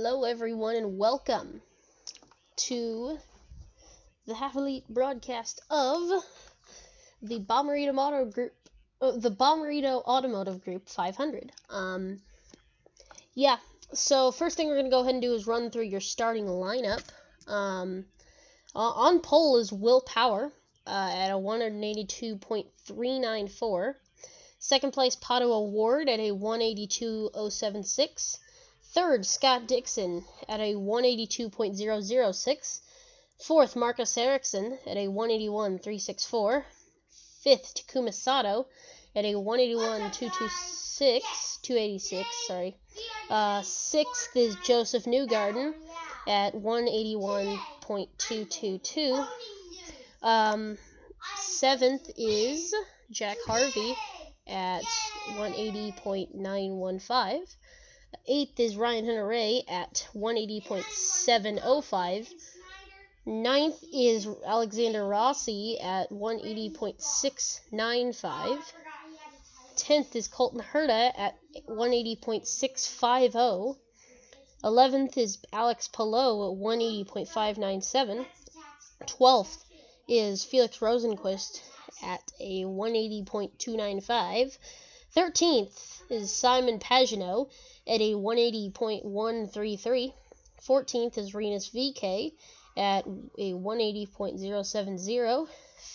Hello everyone and welcome to the half-elite broadcast of the Bommarito Automotive Group 500. So first thing we're going to go ahead and do is run through your starting lineup. On pole is Will Power at a 182.394. Second place, Pato Award at a 182.076. Third, Scott Dixon at a 182.006. Fourth, Marcus Erickson at a 181.364. Fifth, Takuma Sato at a 286. Sixth is Joseph Newgarden at 181.222. Seventh is Jack Harvey at 180.915. Eighth is Ryan Hunter-Ray at 180.705. Ninth is Alexander Rossi at 180.695. 10th is Colton Herta at 180.650. 11th is Alex Palou at 180.597. 12th is Felix Rosenquist at a 180.295. 13th is Simon Pagenaud at a 180.133. 14th is Renus VK at a 180.070.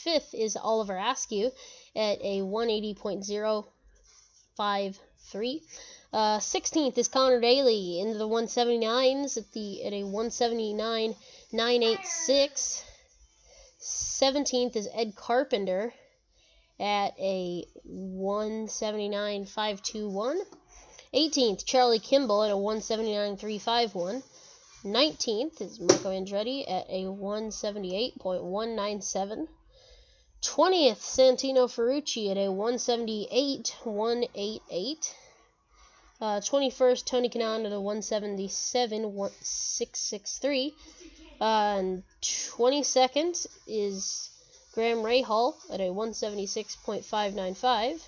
5th is Oliver Askew at a 180.053. 16th is Connor Daly into the 179s at a 179.986. 17th is Ed Carpenter at a 179.521. 18th, Charlie Kimball at a 179.351. 19th is Marco Andretti at a 178.197. 20th, Santino Ferrucci at a 178.188. 21st, Tony Kanaan at a 177.663. And 22nd is Graham Rahal at a 176.595.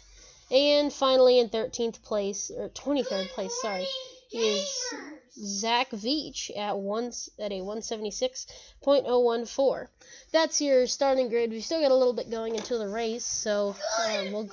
And finally, in 23rd place, is Zach Veach at a 176.014. That's your starting grid. We've still got a little bit going until the race, so we'll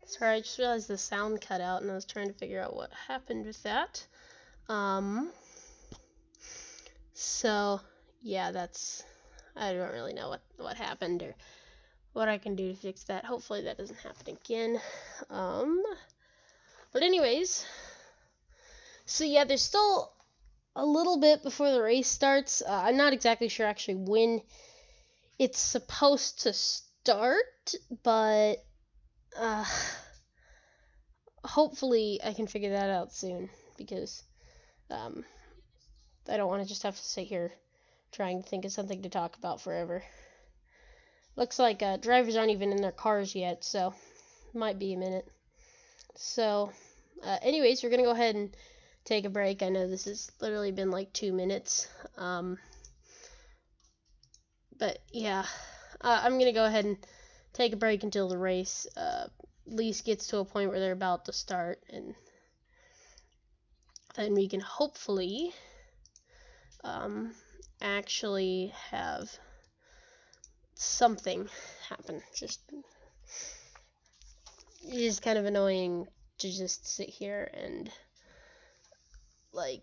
Sorry, I just realized the sound cut out, and I was trying to figure out what happened with that. So yeah, I don't really know what happened or what I can do to fix that. Hopefully that doesn't happen again. But anyways, so yeah, there's still a little bit before the race starts. I'm not exactly sure actually when it's supposed to start, but hopefully I can figure that out soon, because I don't want to just have to sit here trying to think of something to talk about forever. Looks like drivers aren't even in their cars yet, so might be a minute. So anyways, we're gonna go ahead and take a break. I know this has literally been like 2 minutes, but yeah, I'm gonna go ahead and take a break until the race at least gets to a point where they're about to start, and then we can hopefully actually have something happen. It is kind of annoying to just sit here and like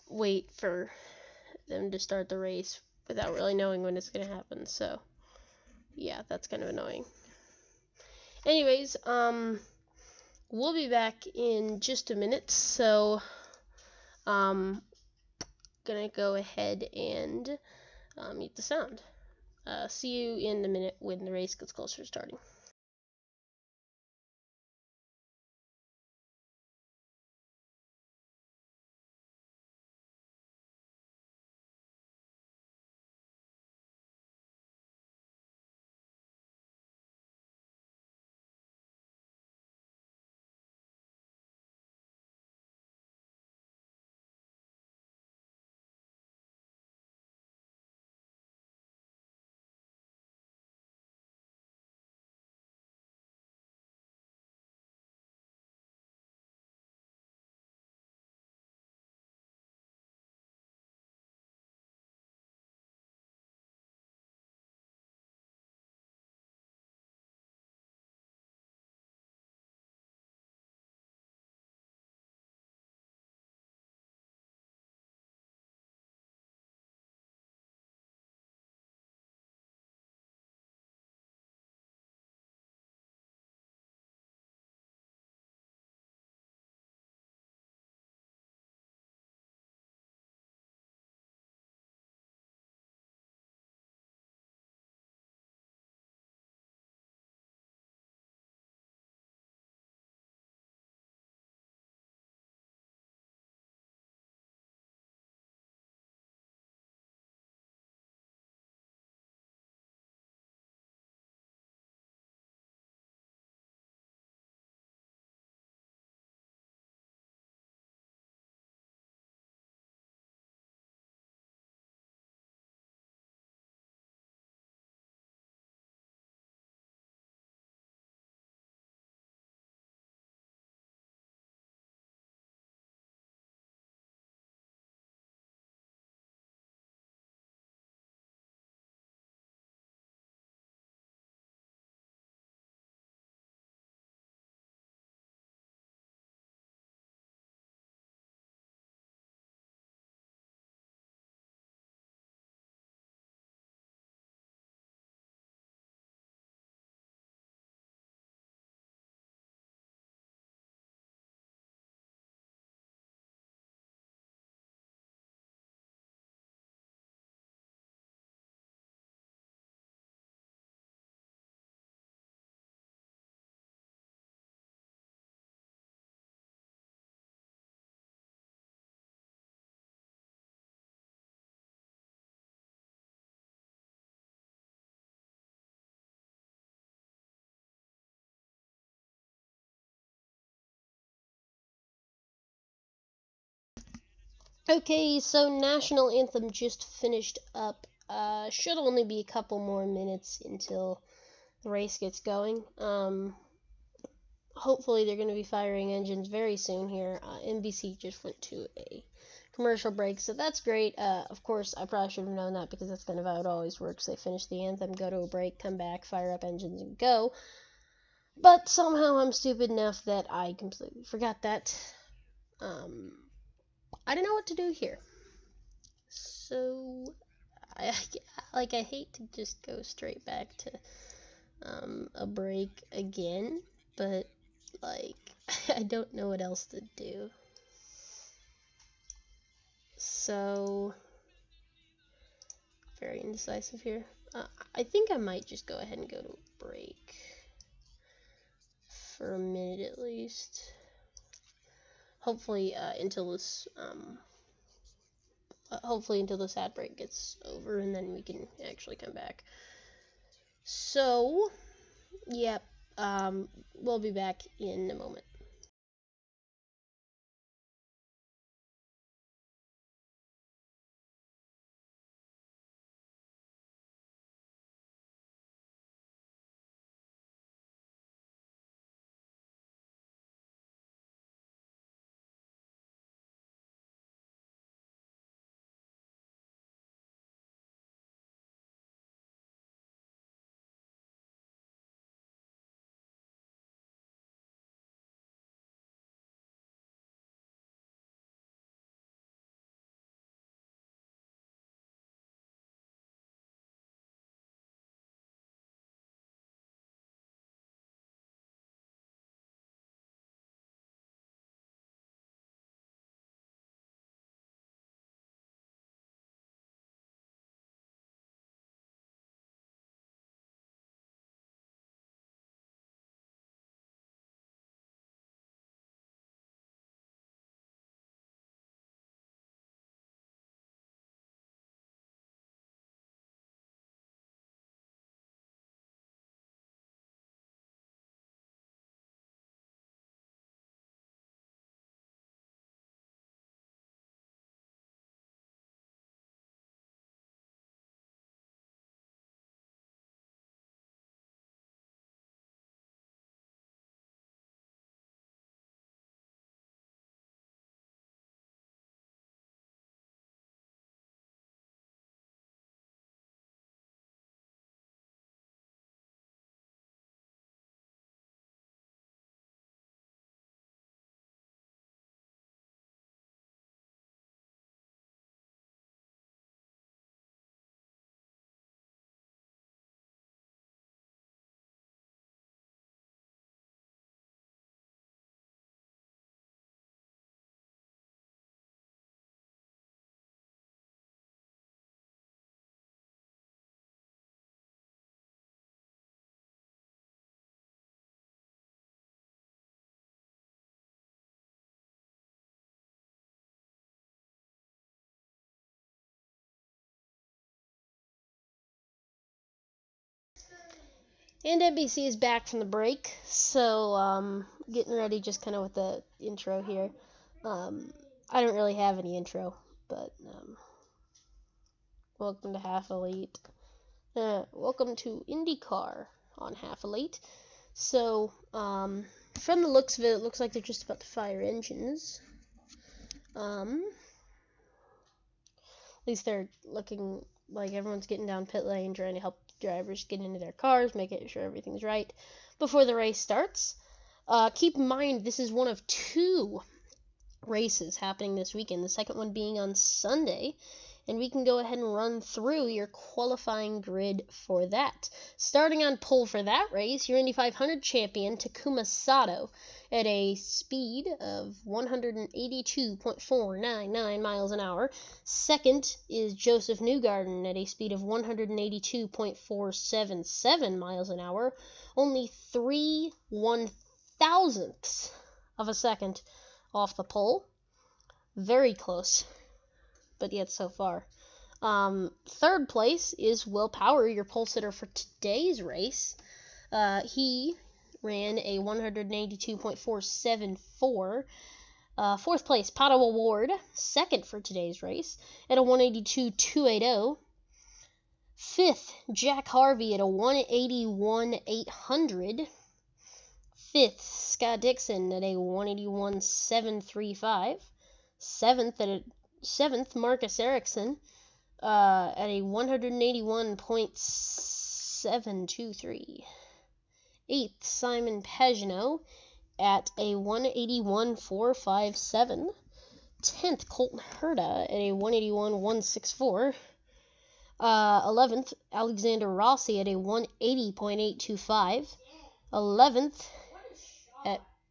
wait for them to start the race without really knowing when it's gonna happen. So yeah, that's kind of annoying. Anyways, we'll be back in just a minute. So gonna go ahead and mute the sound. See you in a minute when the race gets closer to starting. Okay, so National Anthem just finished up. Should only be a couple more minutes until the race gets going. Hopefully they're going to be firing engines very soon here. NBC just went to a commercial break, so that's great. Of course, I probably should have known that, because that's kind of how it always works. They finish the anthem, go to a break, come back, fire up engines, and go. But somehow I'm stupid enough that I completely forgot that. I don't know what to do here. So, I I hate to just go straight back to a break again, but like I don't know what else to do. So, very indecisive here. I think I might just go ahead and go to a break for a minute at least. Hopefully, until this ad break gets over, and then we can actually come back. So, yep, we'll be back in a moment. And NBC is back from the break, so getting ready just kind of with the intro here. I don't really have any intro, but welcome to Half Elite. Welcome to IndyCar on Half Elite. So, from the looks of it, it looks like they're just about to fire engines. At least they're looking like everyone's getting down pit lane, trying to help drivers get into their cars, making sure everything's right before the race starts. Keep in mind, this is one of two races happening this weekend, the second one being on Sunday, and we can go ahead and run through your qualifying grid for that. Starting on pole for that race, your Indy 500 champion, Takuma Sato, at a speed of 182.499 miles an hour. Second is Joseph Newgarden at a speed of 182.477 miles an hour. Only 3/1000ths of a second off the pole. Very close, but yet so far. Third place is Will Power, your pole sitter for today's race. He ran a 182.474. Fourth place, Pato Ward, second for today's race at a 182.280. Fifth, Jack Harvey at a 181.800. Fifth, Scott Dixon at a 181.735. Seventh, Marcus Ericsson at a 181.723. 8th, Simon Pagenaud at a 181.457. 10th, Colton Herta at a 181.164. 11th, Alexander Rossi at a 180.825. 11th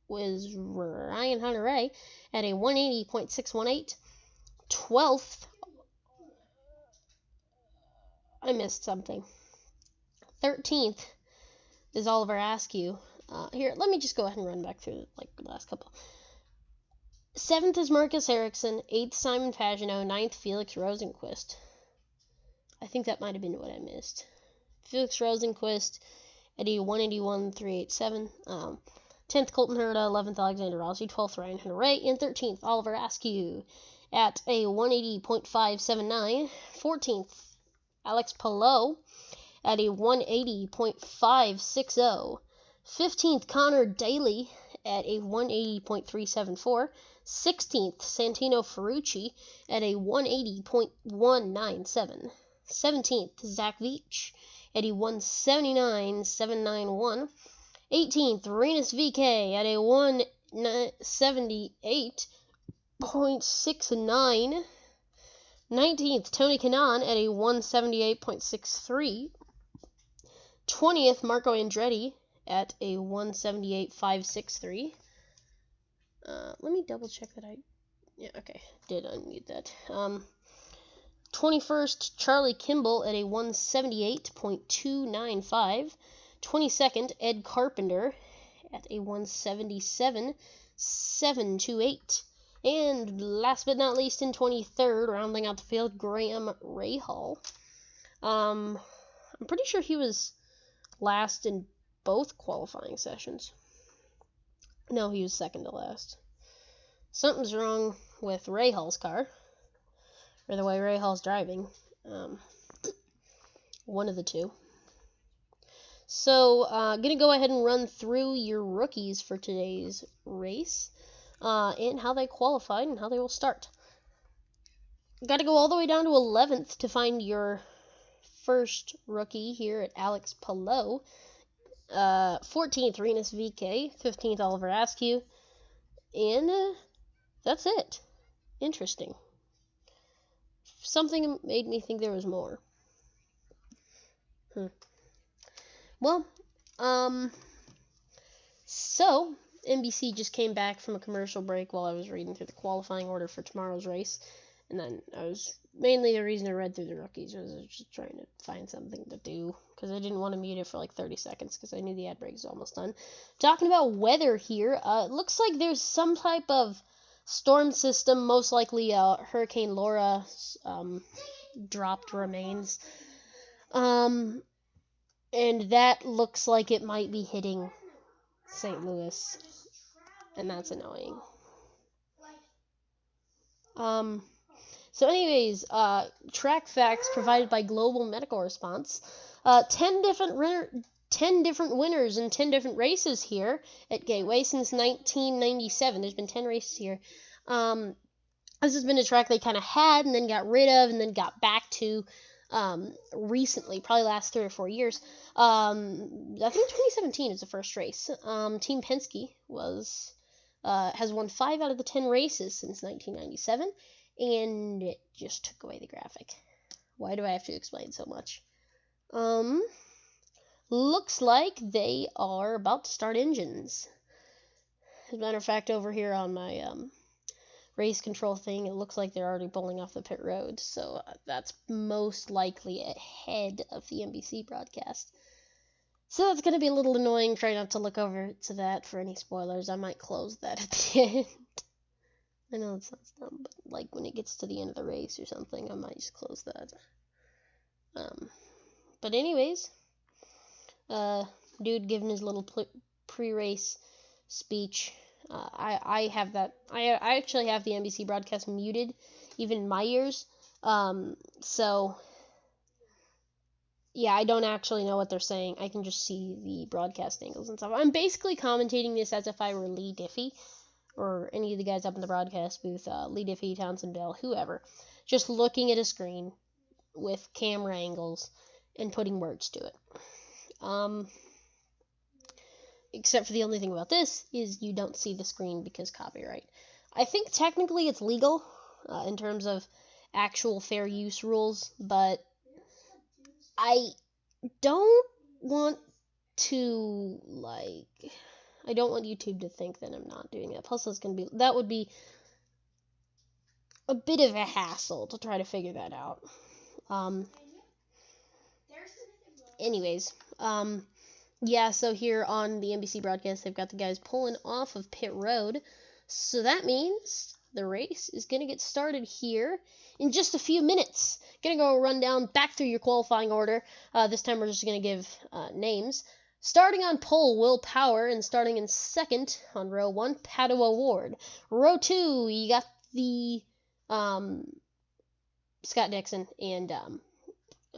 was Ryan Hunter-Reay at a 180.618. 12th, I missed something. 13th is Oliver Askew. Here, let me just go ahead and run back through the last couple. 7th is Marcus Ericsson. 8th, Simon Pagenaud. 9th, Felix Rosenqvist. I think that might have been what I missed. Felix Rosenqvist at a 181.387. 10th, Colton Herta. 11th, Alexander Rossi. 12th, Ryan Hunter-Reay. And 13th, Oliver Askew at a 180.579. 14th, Alex Palou at a 180.560. 15th, Connor Daly at a 180.374. 16th, Santino Ferrucci at a 180.197. 17th, Zach Veach at a 179.791. 18th, Renus VK at a 178.69. 19th, Tony Kanaan at a 178.63. 20th, Marco Andretti at a 178.563. Let me double check that did unmute that. 21st, Charlie Kimball at a 178.295. 22nd, Ed Carpenter at a 177.728. And last but not least, in 23rd, rounding out the field, Graham Rahal. I'm pretty sure he was last in both qualifying sessions. No, he was second to last. Something's wrong with Rahal's car, or the way Rahal's driving. One of the two. So, gonna go ahead and run through your rookies for today's race, and how they qualified and how they will start. Got to go all the way down to 11th to find your first rookie here at Alex Palou. 14th, Renus VK. 15th, Oliver Askew. And that's it. Interesting. Something made me think there was more. Well, so NBC just came back from a commercial break while I was reading through the qualifying order for tomorrow's race. And then mainly the reason I read through the rookies was I was just trying to find something to do, because I didn't want to mute it for like 30 seconds because I knew the ad break was almost done. Talking about weather here, it looks like there's some type of storm system, most likely Hurricane Laura dropped remains. And that looks like it might be hitting St. Louis, and that's annoying. So anyways, track facts provided by Global Medical Response. 10 different winners in 10 different races here at Gateway since 1997. There's been 10 races here. This has been a track they kind of had and then got rid of and then got back to recently, probably last 3 or 4 years. I think 2017 is the first race. Team Penske has won 5 out of the 10 races since 1997. And it just took away the graphic. Why do I have to explain so much? Looks like they are about to start engines. As a matter of fact, over here on my race control thing, it looks like they're already pulling off the pit road. So that's most likely ahead of the NBC broadcast. So that's going to be a little annoying. Try not to look over to that for any spoilers. I might close that at the end. I know it sounds dumb, but like when it gets to the end of the race or something, I might just close that. But anyways, dude giving his little pre-race speech. I have that. I actually have the NBC broadcast muted, even in my ears. So yeah, I don't actually know what they're saying. I can just see the broadcast angles and stuff. I'm basically commentating this as if I were Lee Diffie, or any of the guys up in the broadcast booth, Lee Diffie, Townsend Bell, whoever, just looking at a screen with camera angles and putting words to it. except for the only thing about this is you don't see the screen because copyright. I think technically it's legal in terms of actual fair use rules, but I don't want to, like, I don't want YouTube to think that I'm not doing that. Plus, that would be a bit of a hassle to try to figure that out. Anyways, yeah, so here on the NBC broadcast, they've got the guys pulling off of pit road. So that means the race is going to get started here in just a few minutes. Going to go run down back through your qualifying order. This time we're just going to give names. Starting on pole, Will Power, and starting in second on row 1, Padua Ward. Row 2, you got the Scott Dixon, and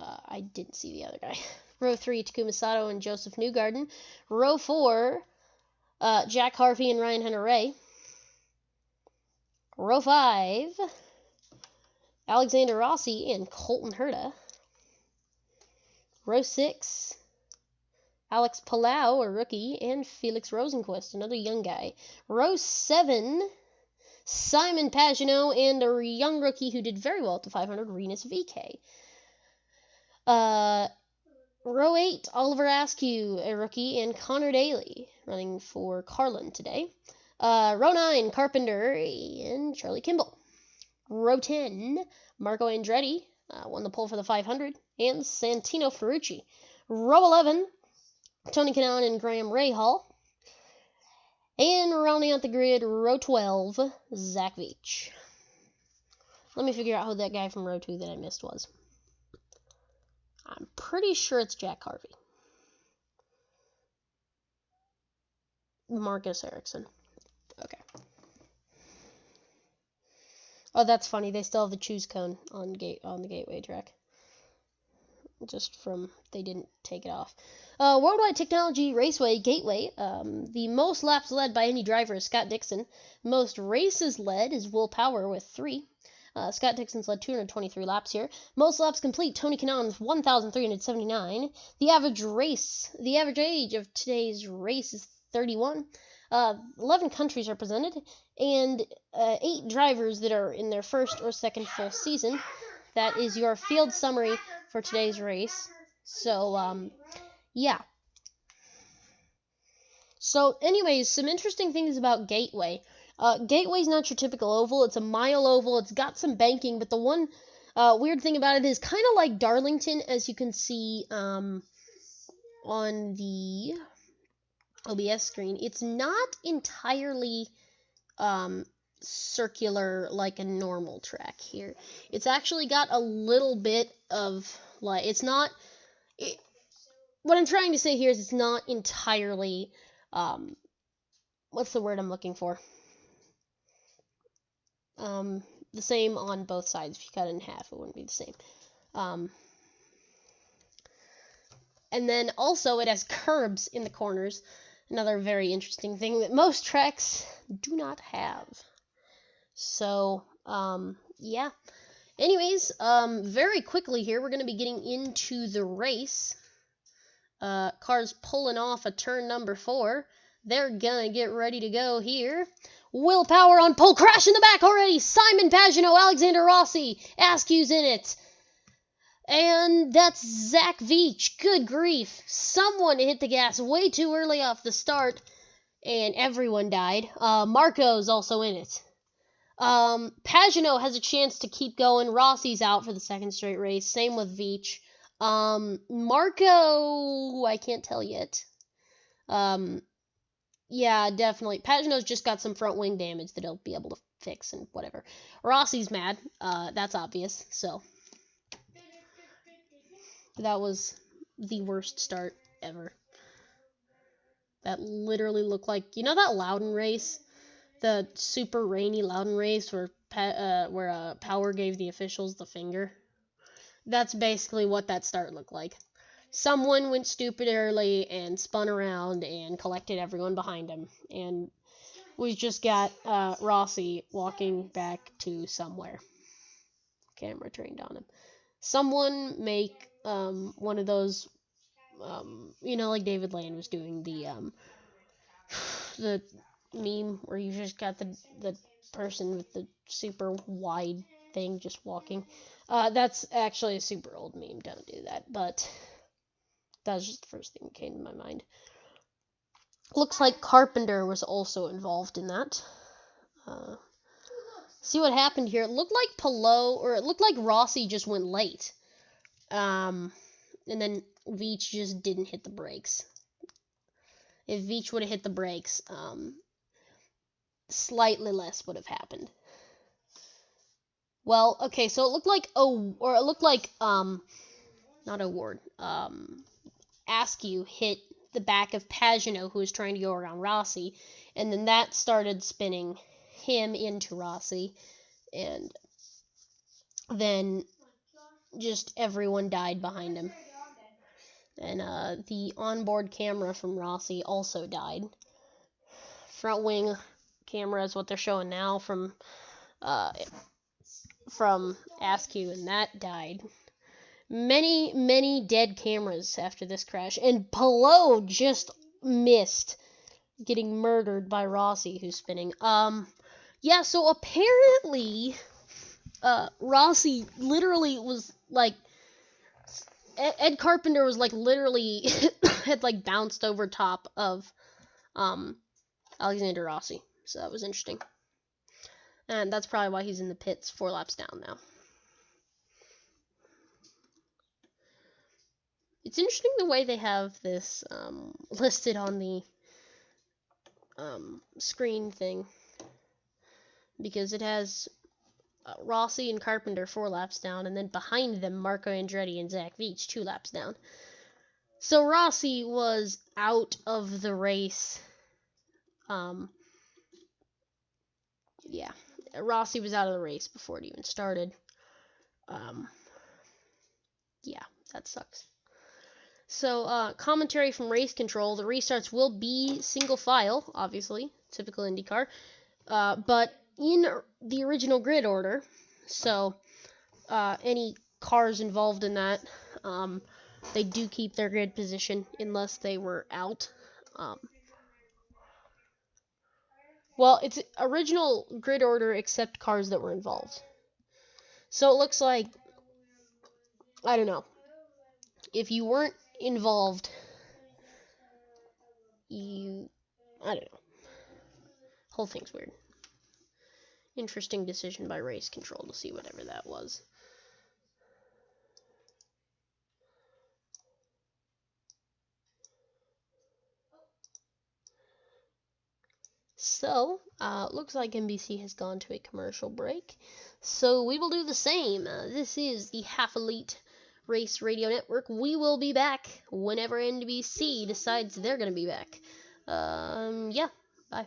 I didn't see the other guy. Row 3, Takuma Sato and Joseph Newgarden. Row 4, Jack Harvey and Ryan Hunter-Ray. Row 5, Alexander Rossi and Colton Herta. Row 6, Alex Palau, a rookie, and Felix Rosenquist, another young guy. Row 7, Simon Pagenaud and a young rookie who did very well at the 500, Renus VK. Row 8, Oliver Askew, a rookie, and Connor Daly, running for Carlin today. Row 9, Carpenter and Charlie Kimball. Row 10, Marco Andretti, won the pole for the 500, and Santino Ferrucci. Row 11, Tony Kanaan and Graham Rahal. And rounding out the grid, row 12, Zach Veach. Let me figure out who that guy from row 2 that I missed was. I'm pretty sure it's Jack Harvey. Marcus Ericsson. Okay. Oh, that's funny. They still have the choose cone on the Gateway track. Just from they didn't take it off. Worldwide Technology Raceway Gateway. The most laps led by any driver is Scott Dixon. Most races led is Will Power with 3. Scott Dixon's led 223 laps here. Most laps complete, Tony Kanaan 1,379. The average age of today's race is 31. 11 countries represented, and 8 drivers that are in their first or second full season. That is your field summary for today's race. So, yeah. So, anyways, some interesting things about Gateway. Gateway's not your typical oval. It's a mile oval. It's got some banking, but the one weird thing about it is kind of like Darlington, as you can see on the OBS screen. It's not entirely circular like a normal track here. It's actually got a little bit of, like, it's not... what I'm trying to say here is it's not entirely... what's the word I'm looking for? The same on both sides. If you cut it in half, it wouldn't be the same. And then also it has curbs in the corners. Another very interesting thing that most tracks do not have. So, yeah. Anyways, very quickly here, we're going to be getting into the race. Cars pulling off at turn number 4. They're going to get ready to go here. Will Power on pole, crash in the back already. Simon Pagenaud, Alexander Rossi, Askew's in it. And that's Zach Veach. Good grief. Someone hit the gas way too early off the start, and everyone died. Marco's also in it. Pagenaud has a chance to keep going. Rossi's out for the second straight race. Same with Veach. Marco, I can't tell yet. Yeah, definitely. Pagenaud's just got some front wing damage that he'll be able to fix and whatever. Rossi's mad. That's obvious. So that was the worst start ever. That literally looked like, you know that Loudon race? The super rainy Loudon race where Power gave the officials the finger? That's basically what that start looked like. Someone went stupid early and spun around and collected everyone behind him. And we just got Rossi walking back to somewhere. Camera trained on him. Someone make one of those, you know, like David Land was doing, the the meme where you just got the person with the super wide thing just walking. That's actually a super old meme. Don't do that. But that was just the first thing that came to my mind. Looks like Carpenter was also involved in that. See what happened here. It looked like Rossi just went late. And then Veach just didn't hit the brakes. If Veach would have hit the brakes, slightly less would have happened. Well, okay, so it looked like not O'Ward. Askew hit the back of Pagano, who was trying to go around Rossi, and then that started spinning him into Rossi, and then just everyone died behind him. And the onboard camera from Rossi also died. Front wing camera is what they're showing now from Askew, and that died. Many dead cameras after this crash, and Palou just missed getting murdered by Rossi, who's spinning. Yeah, so apparently, Rossi literally was like, Ed Carpenter was like literally had like bounced over top of Alexander Rossi, so that was interesting. And that's probably why he's in the pits 4 laps down now. It's interesting the way they have this listed on the screen thing, because it has Rossi and Carpenter 4 laps down, and then behind them Marco Andretti and Zach Veach 2 laps down. So Rossi was out of the race. Yeah, Rossi was out of the race before it even started. Yeah, that sucks. So, commentary from race control. The restarts will be single file, obviously, typical IndyCar, but in the original grid order. So, any cars involved in that, they do keep their grid position unless they were out. Well, it's original grid order except cars that were involved. So it looks like, I don't know, if you weren't involved, I don't know. Whole thing's weird. Interesting decision by race control to see whatever that was. So, looks like NBC has gone to a commercial break. So we will do the same. This is the Half Elite Race Radio Network. We will be back whenever NBC decides they're going to be back. Yeah, bye.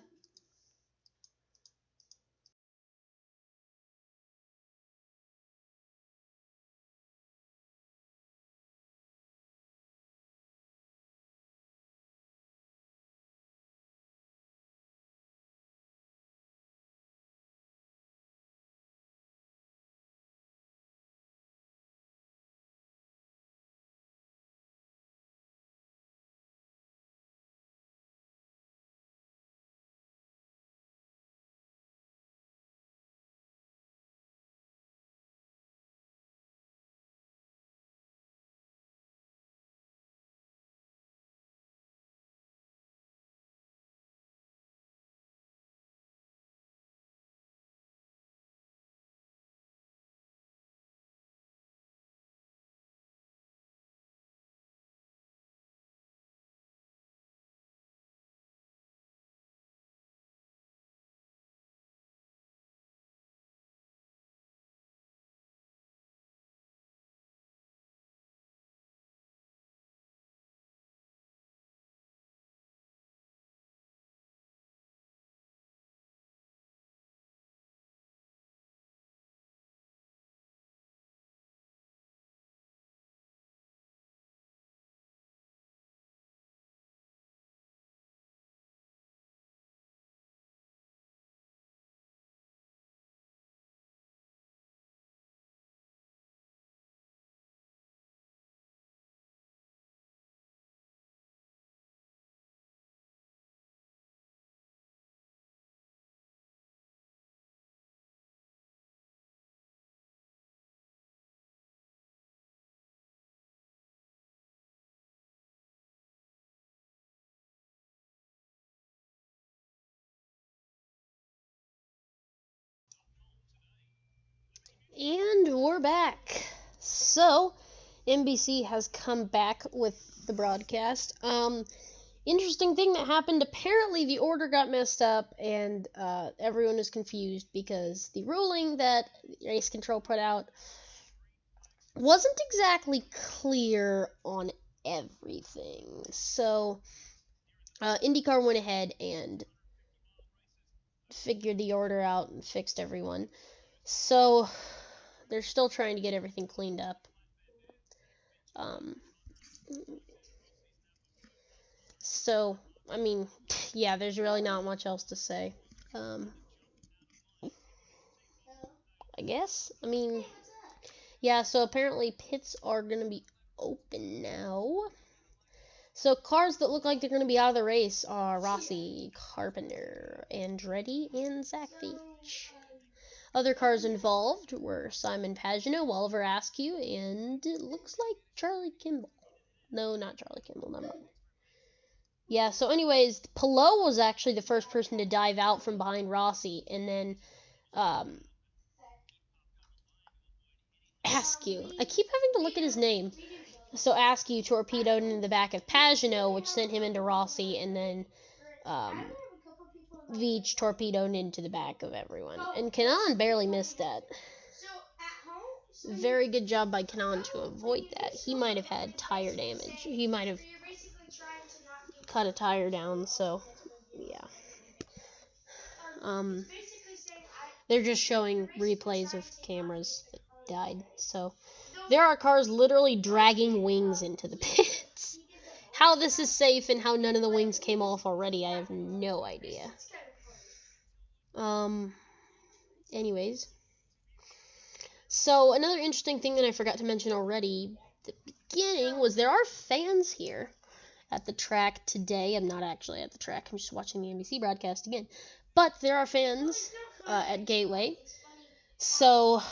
And we're back. So, NBC has come back with the broadcast. Interesting thing that happened. Apparently, the order got messed up, and everyone is confused because the ruling that Race Control put out wasn't exactly clear on everything. So, IndyCar went ahead and figured the order out and fixed everyone. So, they're still trying to get everything cleaned up. So, I mean, yeah, there's really not much else to say. I guess. I mean, yeah, so apparently pits are going to be open now. So cars that look like they're going to be out of the race are Rossi, Carpenter, Andretti, and Zach Veach. Other cars involved were Simon Pagenaud, Oliver Askew, and it looks like Charlie Kimball. No, not Charlie Kimball, never mind. Yeah, so anyways, Palou was actually the first person to dive out from behind Rossi, and then Askew. I keep having to look at his name. So Askew torpedoed into the back of Pagenaud, which sent him into Rossi, and then Veach torpedoed into the back of everyone. And Kanaan barely missed that. Very good job by Kanaan to avoid that. He might have had tire damage. He might have cut a tire down, so yeah. They're just showing replays of cameras that died. So there are cars literally dragging wings into the pits. How this is safe and how none of the wings came off already, I have no idea. Anyways. So another interesting thing that I forgot to mention already at the beginning was there are fans here at the track today. I'm not actually at the track. I'm just watching the NBC broadcast again. But there are fans at Gateway. So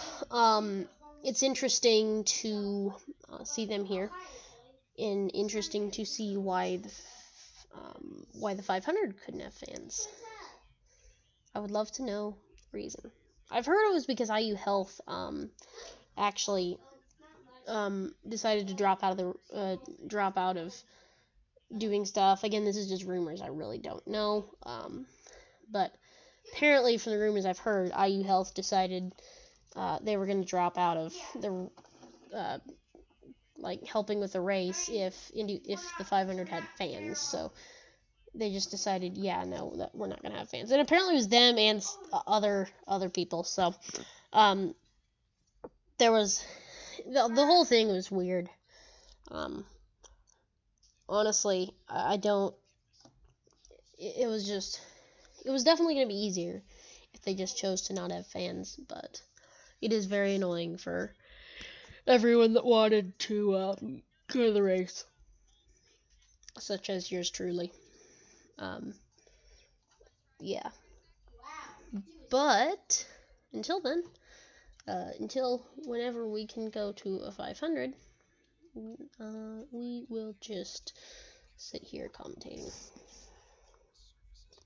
it's interesting to see them here, and interesting to see why the 500 couldn't have fans. I would love to know the reason. I've heard it was because IU Health actually decided to drop out of doing stuff. Again, this is just rumors. I really don't know. But apparently, from the rumors I've heard, IU Health decided they were going to drop out of the helping with the race if the 500 had fans. So they just decided, yeah, no, that we're not going to have fans. And apparently, it was them and other people. So there was the whole thing was weird. Honestly, I don't. It was definitely going to be easier if they just chose to not have fans, but it is very annoying for everyone that wanted to go to the race, such as yours truly. Yeah. But until then, until whenever we can go to a 500, we will just sit here commentating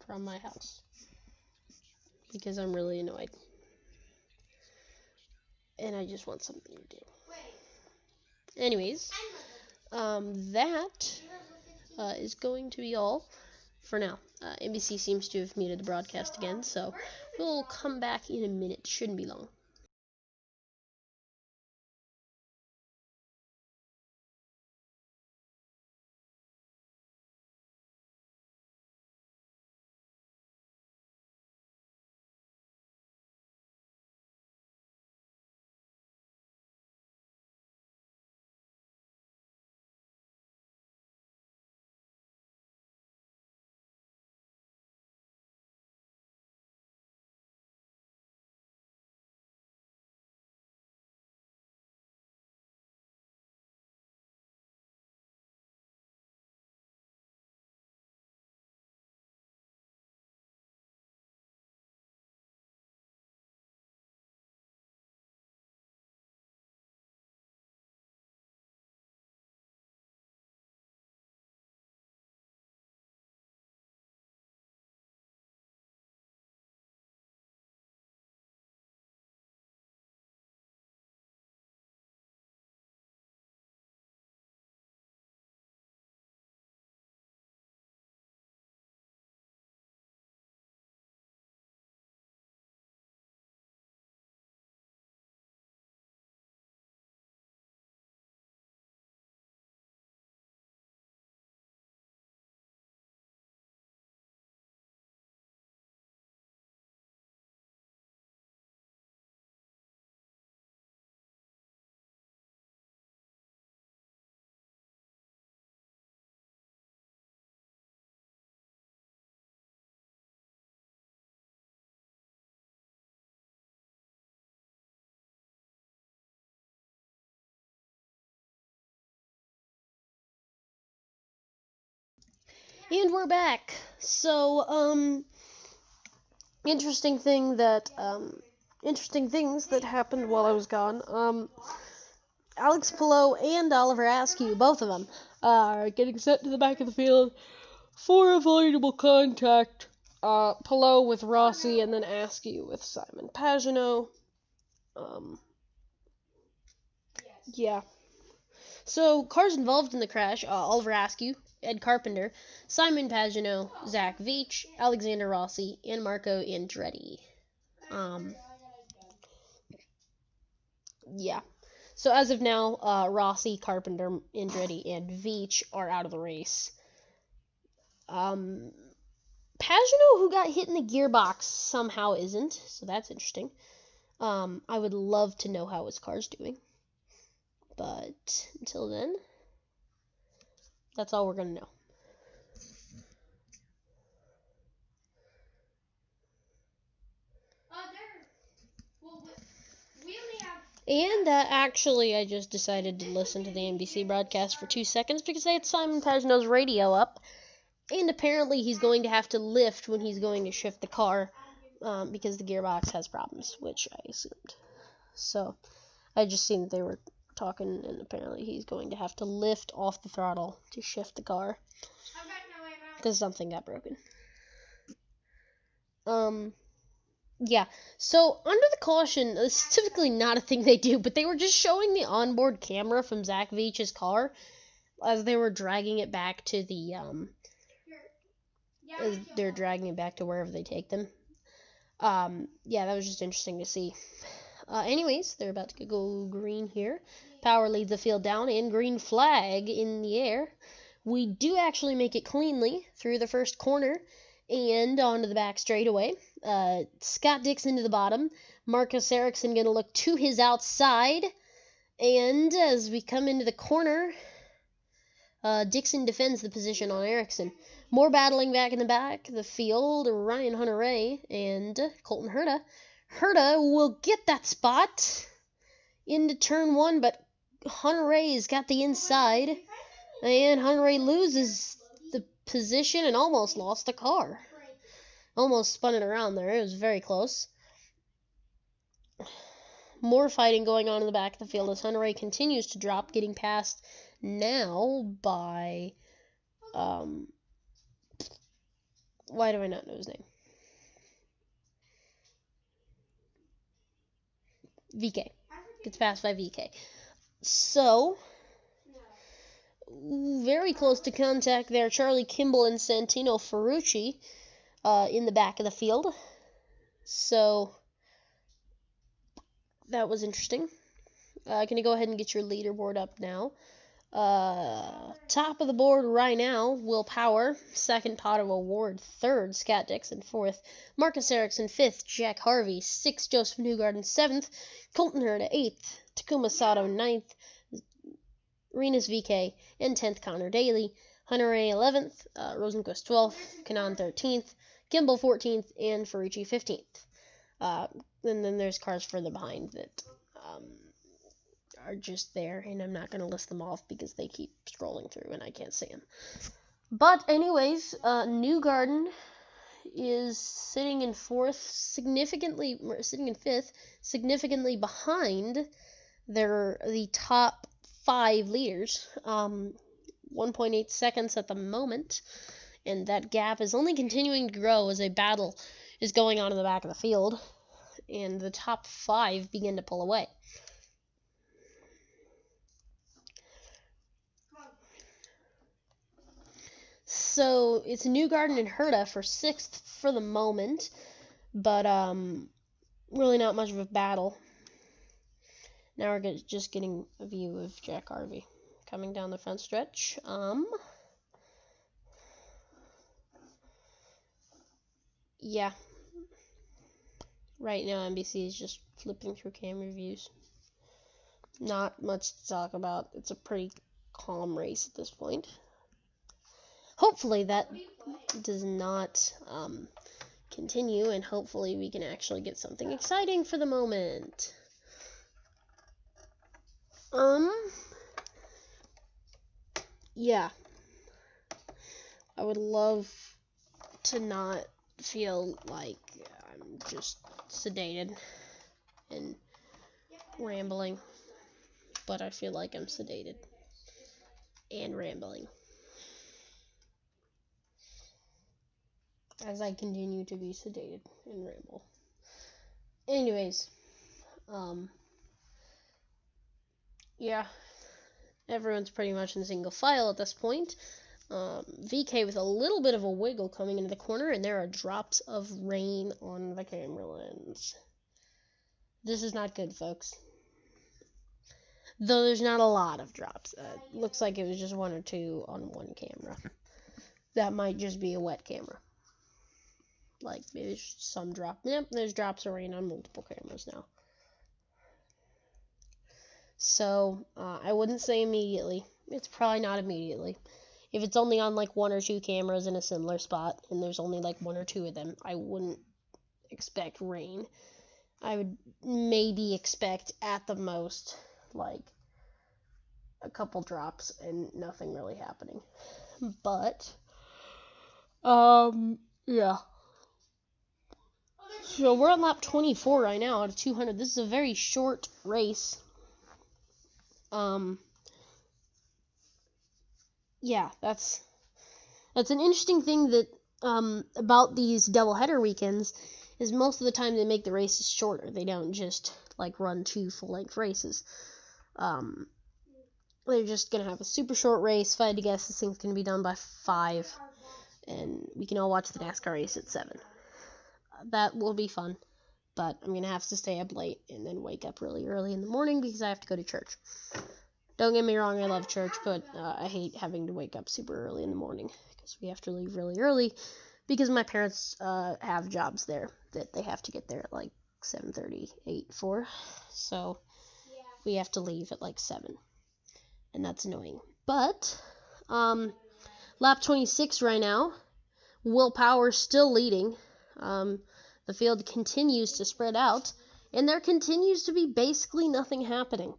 from my house because I'm really annoyed and I just want something to do. Anyways, that is going to be all for now. NBC seems to have muted the broadcast again, so we'll come back in a minute. Shouldn't be long. And we're back. So, interesting things that happened while I was gone. Alex Palou and Oliver Askew, both of them, are getting sent to the back of the field for avoidable contact. Palou with Rossi, and then Askew with Simon Pagenaud. Yeah. So, cars involved in the crash, Oliver Askew, Ed Carpenter, Simon Pagenaud, Zach Veach, Alexander Rossi, and Marco Andretti. Yeah. So, as of now, Rossi, Carpenter, Andretti, and Veach are out of the race. Pagenaud, who got hit in the gearbox, somehow isn't, so that's interesting. I would love to know how his car's doing. But until then, that's all we're going to know. And actually, I just decided to listen to the NBC broadcast for 2 seconds because they had Simon Pagenaud's radio up. And apparently he's going to have to lift when he's going to shift the car because the gearbox has problems, which I assumed. So I just seen that they were talking, and apparently he's going to have to lift off the throttle to shift the car because something got broken. Yeah, so under the caution, this is typically not a thing they do, but they were just showing the onboard camera from Zach Veach's car as they were dragging it back to the, as they're dragging it back to wherever they take them. Yeah, that was just interesting to see. Anyways, they're about to go green here. Power leads the field down, and green flag in the air. We do actually make it cleanly through the first corner and onto the back straightaway. Scott Dixon to the bottom. Marcus Ericsson going to look to his outside. And as we come into the corner, Dixon defends the position on Ericsson. More battling back in the back of the field. Ryan Hunter-Reay and Colton Herta. Herta will get that spot into turn 1, but Hunter-Reay's got the inside. And Hunter-Reay loses the position and almost lost the car. Almost spun it around there. It was very close. More fighting going on in the back of the field as Hunter-Reay continues to drop, getting passed now by, why do I not know his name? VK. Gets passed by VK. So, very close to contact there. Charlie Kimball and Santino Ferrucci in the back of the field. So, that was interesting. Can you go ahead and get your leaderboard up now? Top of the board right now, Will Power. Second, Pato Award. Third, Scott Dixon. Fourth, Marcus Ericsson. Fifth, Jack Harvey. Sixth, Joseph Newgarden. Seventh, Colton Herta. Eighth, Takuma Sato. Ninth, Renus VK. And 10th, Connor Daly. Hunter-Reay 11th, Rosenquist 12th, Kanan 13th, Kimball 14th, and Ferrucci 15th. And then there's cars further behind that are just there, and I'm not going to list them off because they keep scrolling through and I can't see them. But anyways, Newgarden is sitting in fifth, significantly behind the top 5 leaders, 1.8 seconds at the moment, and that gap is only continuing to grow as a battle is going on in the back of the field, and the top 5 begin to pull away. So it's Newgarden and Herta for 6th for the moment, but really not much of a battle. Now we're just getting a view of Jack Harvey coming down the front stretch. Yeah. Right now NBC is just flipping through camera views. Not much to talk about. It's a pretty calm race at this point. Hopefully that does not continue, and hopefully we can actually get something exciting for the moment. Yeah. I would love to not feel like I'm just sedated and rambling, but I feel like I'm sedated and rambling as I continue to be sedated and ramble. Anyways, yeah, everyone's pretty much in single file at this point. VK with a little bit of a wiggle coming into the corner, and there are drops of rain on the camera lens. This is not good, folks. Though there's not a lot of drops. Looks like it was just one or two on one camera. That might just be a wet camera. Like, maybe there's some drop. Yep, there's drops of rain on multiple cameras now. So, I wouldn't say immediately. It's probably not immediately. If it's only on, like, one or two cameras in a similar spot, and there's only, like, one or two of them, I wouldn't expect rain. I would maybe expect, at the most, like, a couple drops and nothing really happening. But, yeah. So we're on lap 24 right now out of 200. This is a very short race. Yeah, that's an interesting thing that about these doubleheader weekends is most of the time they make the races shorter. They don't just like run 2 full-length races. They're just gonna have a super short race. If I had to guess, this thing's gonna be done by 5, and we can all watch the NASCAR race at 7. That will be fun, but I'm gonna have to stay up late and then wake up really early in the morning because I have to go to church. Don't get me wrong, I love church, but I hate having to wake up super early in the morning because we have to leave really early because my parents have jobs there that they have to get there at like 7:30, 8 for. So we have to leave at like 7, and that's annoying. But lap 26 right now, Will Power still leading. The field continues to spread out, and there continues to be basically nothing happening.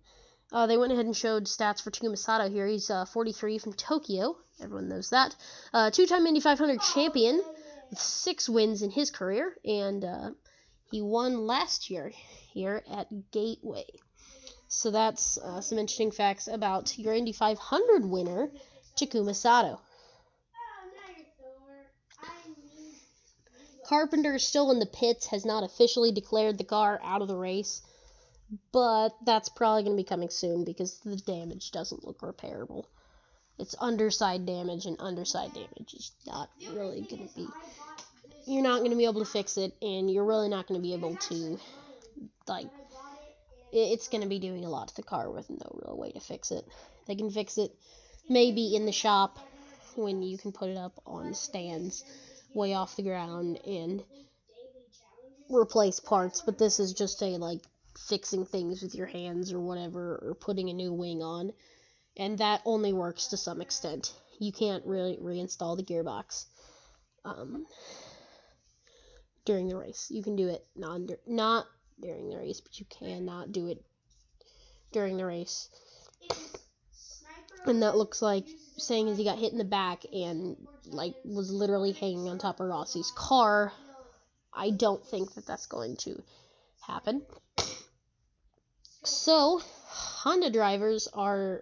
They went ahead and showed stats for Takuma Sato here. He's 43 from Tokyo. Everyone knows that. Two-time Indy 500 champion with 6 wins in his career, and he won last year here at Gateway. So that's some interesting facts about your Indy 500 winner, Takuma Sato. Carpenter is still in the pits, has not officially declared the car out of the race. But that's probably going to be coming soon because the damage doesn't look repairable. It's underside damage, and underside damage is not really going to be... You're not going to be able to fix it, and you're really not going to be able to, like... It's going to be doing a lot to the car with no real way to fix it. They can fix it maybe in the shop when you can put it up on stands way off the ground and replace parts, but this is just a, like, fixing things with your hands or whatever, or putting a new wing on, and that only works to some extent. You can't really reinstall the gearbox during the race. You can do it not during the race, but you cannot do it during the race. And that looks like saying as he got hit in the back and like was literally hanging on top of Rossi's car. I don't think that that's going to happen. So, Honda drivers are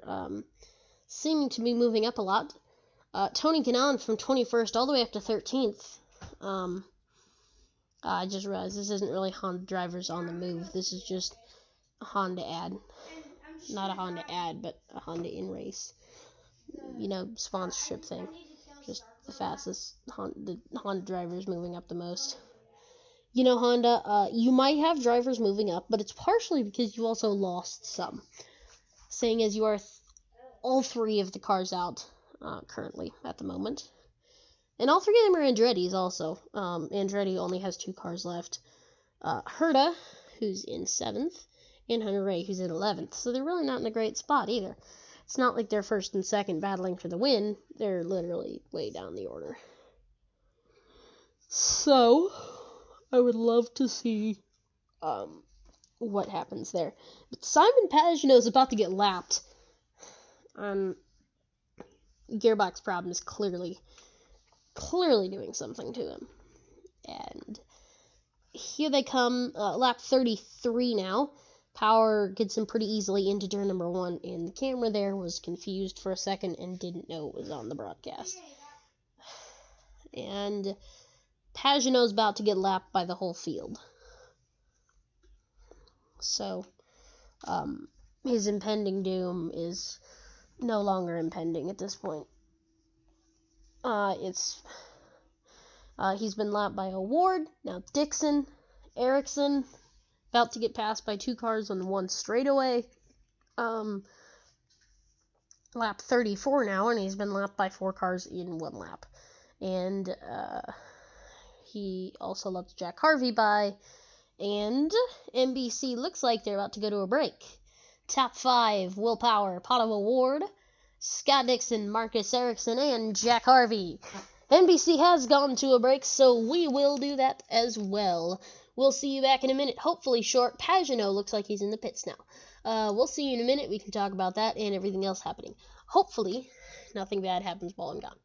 seeming to be moving up a lot. Tony Kanaan from 21st all the way up to 13th. I just realized this isn't really Honda drivers on the move. This is just a Honda ad. Not a Honda ad, but a Honda in-race, sponsorship thing. Just the fastest the Honda drivers moving up the most. Honda, you might have drivers moving up, but it's partially because you also lost some. Saying as you are all 3 of the cars out currently at the moment. And all 3 of them are Andretti's also. Andretti only has 2 cars left. Herta, who's in 7th, and Hunter Ray, who's in 11th. So they're really not in a great spot either. It's not like they're 1st and 2nd battling for the win. They're literally way down the order. So, I would love to see what happens there. But Simon Pagenaud is about to get lapped. Gearbox problem is clearly clearly doing something to him. And here they come, lap 33 now. Power gets him pretty easily into turn number 1, and the camera there was confused for a second and didn't know it was on the broadcast. And Pagenaud's about to get lapped by the whole field. So, his impending doom is no longer impending at this point. He's been lapped by Award, now Dixon, Ericsson, about to get passed by 2 cars on the 1 straightaway. Lap 34 now, and he's been lapped by 4 cars in 1 lap. And he also left Jack Harvey by, and NBC looks like they're about to go to a break. Top 5, Will Power, Pato O'Ward, Scott Dixon, Marcus Ericsson, and Jack Harvey. NBC has gone to a break, so we will do that as well. We'll see you back in a minute, hopefully short. Pagenaud looks like he's in the pits now. We'll see you in a minute. We can talk about that and everything else happening. Hopefully, nothing bad happens while I'm gone.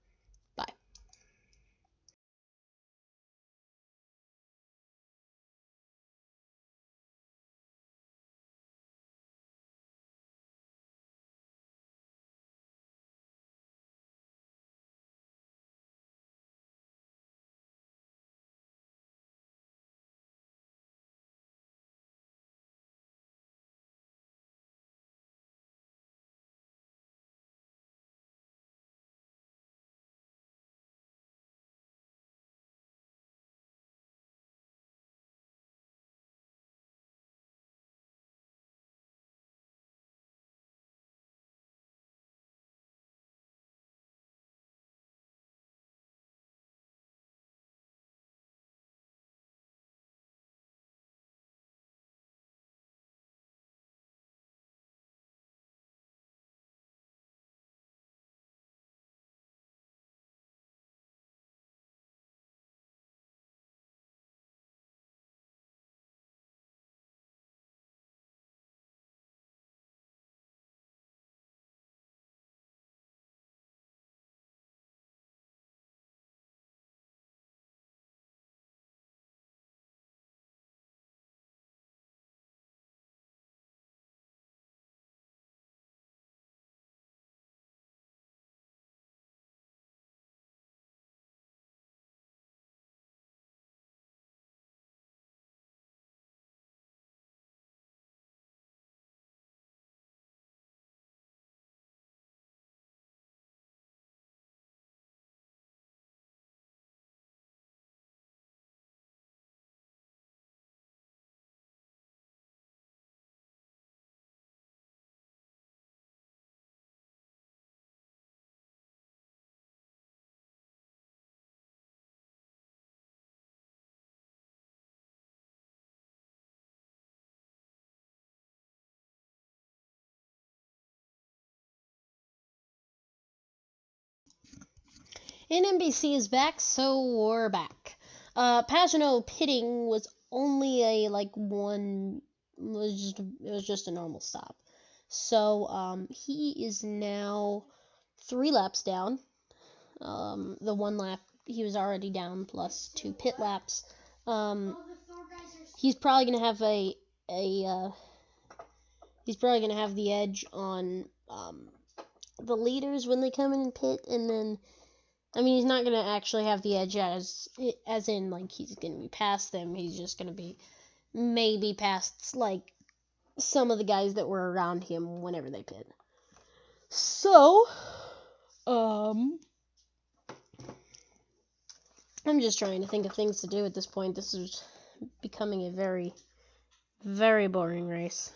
Bye. And NBC is back, so we're back. Pagenaud pitting was only a it was just a normal stop. So he is now 3 laps down. The 1 lap he was already down plus 2 pit laps. He's probably gonna have he's probably gonna have the edge on the leaders when they come in and pit, and then he's not going to actually have the edge as in, he's going to be past them. He's just going to be maybe past, some of the guys that were around him whenever they pit. So, I'm just trying to think of things to do at this point. This is becoming a very, very boring race.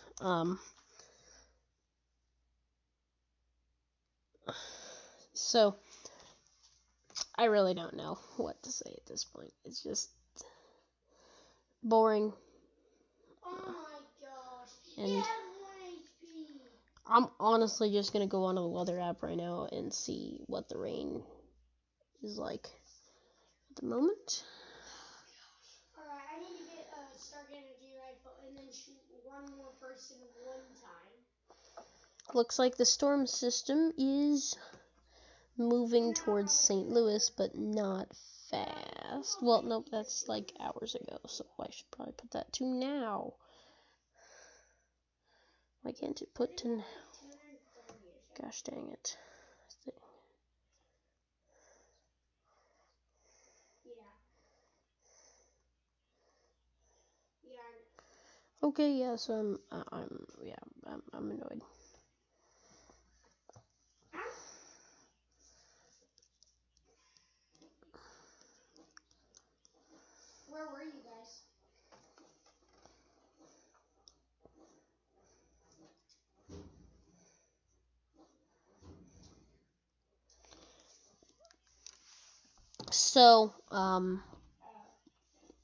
So, I really don't know what to say at this point. It's just boring. Oh my gosh. And I'm honestly just going to go onto the weather app right now and see what the rain is like at the moment. Alright, I need to start getting a G-rifle and then shoot one more person one time. Looks like the storm system is moving towards St. Louis, but not fast. Well, nope, that's like hours ago, so I should probably put that to now. Why can't it put to now? Gosh dang it. Okay, yeah, so I'm annoyed. Where were you guys? So,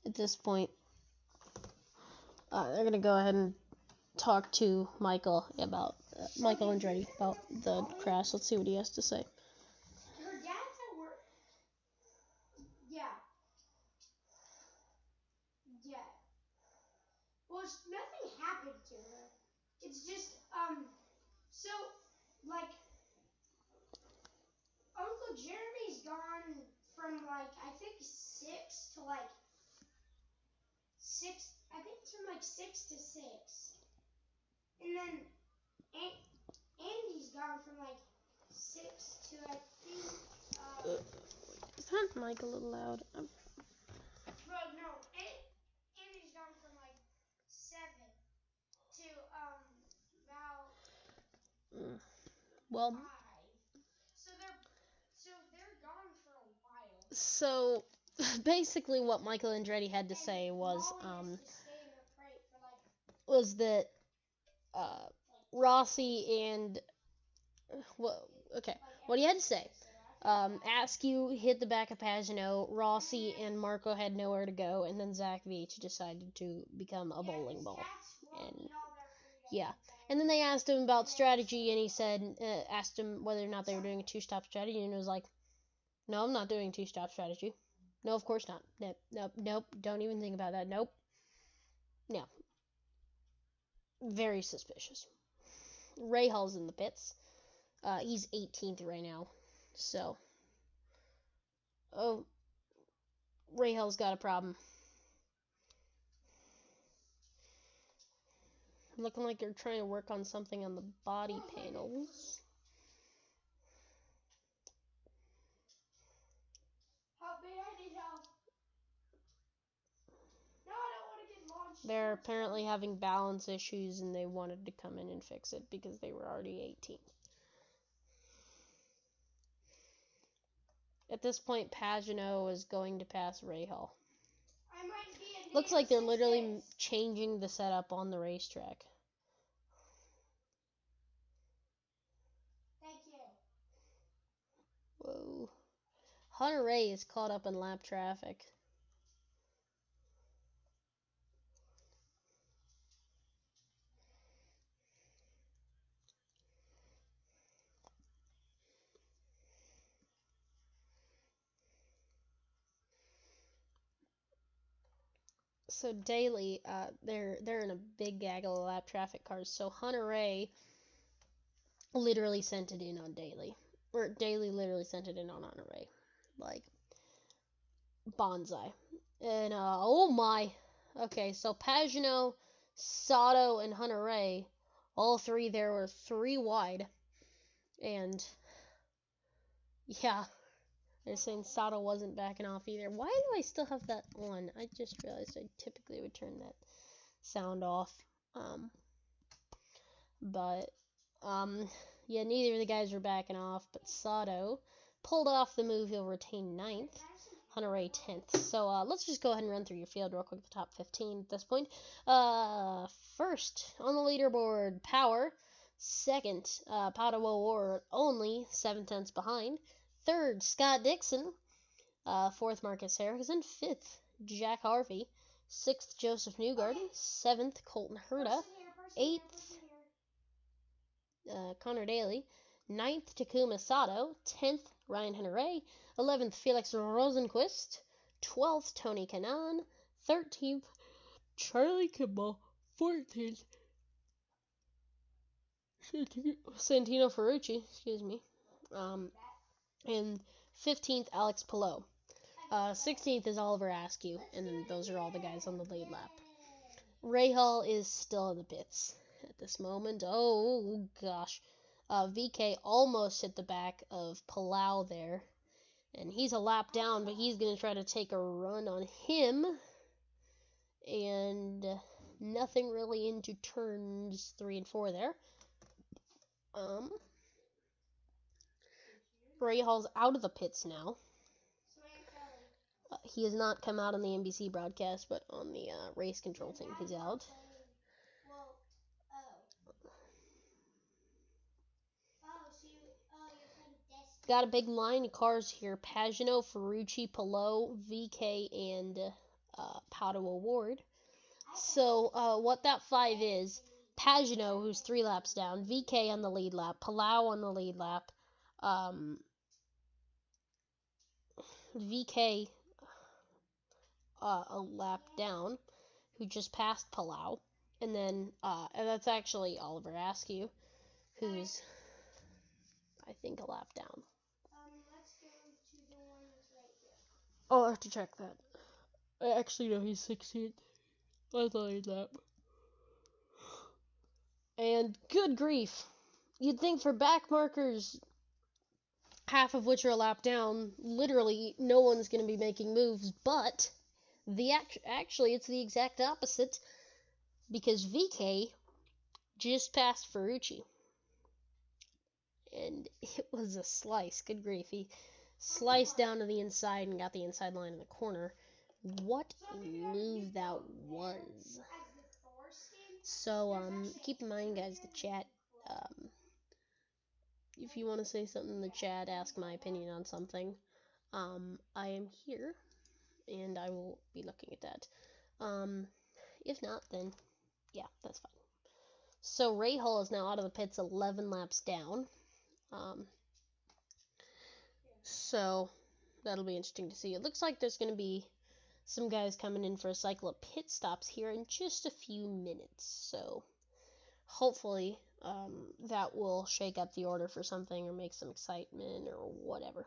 at this point, they're gonna go ahead and talk to Michael about Michael Andretti about the crash. Let's see what he has to say. Her dad's at work. Yeah. Yeah. Well, nothing happened to her. It's just so like Uncle Jeremy's gone from like I think 6 to like 6. I think it's from like 6 to 6, and then Andy's gone from like 6 to I think. Is that mic a little loud? Well, no, Andy's gone from like 7 to about Well, 5. So they're gone for a while. so basically, what Michael Andretti had to say was that Rossi and what he had to say. Askew hit the back of Pagano, Rossi and Marco had nowhere to go, and then Zach Veach decided to become a bowling ball. And yeah. And then they asked him about strategy, and he said, asked him whether or not they were doing a two-stop strategy, and it was like, no, I'm not doing a two-stop strategy. No, of course not. Nope, don't even think about that. Nope. No. Very suspicious. Ray Hall's in the pits. He's 18th right now. So, Ray Hall's got a problem. Looking like they're trying to work on something on the body panels. They're apparently having balance issues, and they wanted to come in and fix it because they were already 18. At this point, Pagano is going to pass Ray Hall. Looks like they're literally changing the setup on the racetrack. Thank you. Whoa. Hunter Ray is caught up in lap traffic. So Daly, they're in a big gaggle of lap traffic cars. So Hunter Ray literally sent it in on Daly, or Daly literally sent it in on Hunter Ray, like bonsai. And oh my, okay. So Pagano, Sato, and Hunter Ray, all three there were 3 wide, and yeah. They're saying Sato wasn't backing off either. Why do I still have that on? I just realized I typically would turn that sound off. Yeah, neither of the guys were backing off, but Sato pulled off the move. He'll retain 9th. Hunter Ray 10th. So let's just go ahead and run through your field real quick, the top 15 at this point. First on the leaderboard, Power. Second, Padua Ward only 7 tenths behind. Third, Scott Dixon. Fourth, Marcus Harrison. Fifth, Jack Harvey. Sixth, Joseph Newgarden. Seventh, Colton Herta. Eighth, Connor Daly. Ninth, Takuma Sato. 10th, Ryan Hunter-Ray. 11th, Felix Rosenquist. 12th, Tony Kanaan. 13th, Charlie Kimball. 14th, Santino Ferrucci. Excuse me. And 15th, Alex Pillow. 16th is Oliver Askew, and those are all the guys on the lead lap. Rahal is still in the pits at this moment. Oh, gosh. VK almost hit the back of Palau there. And he's a lap down, but he's going to try to take a run on him. And nothing really into turns 3 and 4 there. Rahal's out of the pits now. He has not come out on the NBC broadcast, but on the race control thing, he's out. Got a big line of cars here. Pagano, Ferrucci, Pillow, VK, and Pato Award. So what that 5 is, Pagano, who's 3 laps down, VK on the lead lap, Palau on the lead lap, VK a lap down, who just passed Palau, and then and that's actually Oliver Askew, who's I think a lap down. Let's go to the one right here. Oh, I have to check that. I actually know he's 16th. I thought he'd lap. And good grief, you'd think for back markers, half of which are a lap down, literally no one's going to be making moves, but actually it's the exact opposite, because VK just passed Ferrucci. And it was a slice. Good grief. He sliced down to the inside and got the inside line in the corner. What a move that was. So, keep in mind, guys, the chat, if you want to say something in the chat, ask my opinion on something, I am here, and I will be looking at that. If not, then, yeah, that's fine. So, Rahal is now out of the pits 11 laps down. So that'll be interesting to see. It looks like there's going to be some guys coming in for a cycle of pit stops here in just a few minutes. So hopefully that will shake up the order for something or make some excitement or whatever.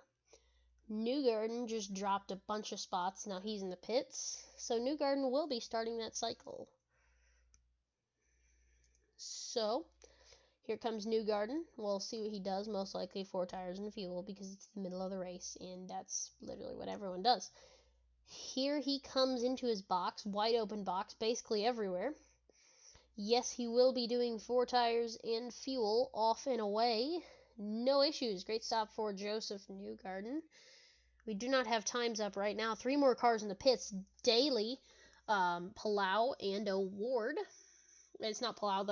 Newgarden just dropped a bunch of spots. Now he's in the pits. So Newgarden will be starting that cycle. So here comes Newgarden. We'll see what he does. Most likely 4 tires and fuel because it's the middle of the race, and that's literally what everyone does. Here he comes into his box, wide open box, basically everywhere. Yes, he will be doing 4 tires and fuel, off and away. No issues. Great stop for Joseph Newgarden. We do not have times up right now. 3 more cars in the pits. Daly, Palau, and Award. It's not Palau,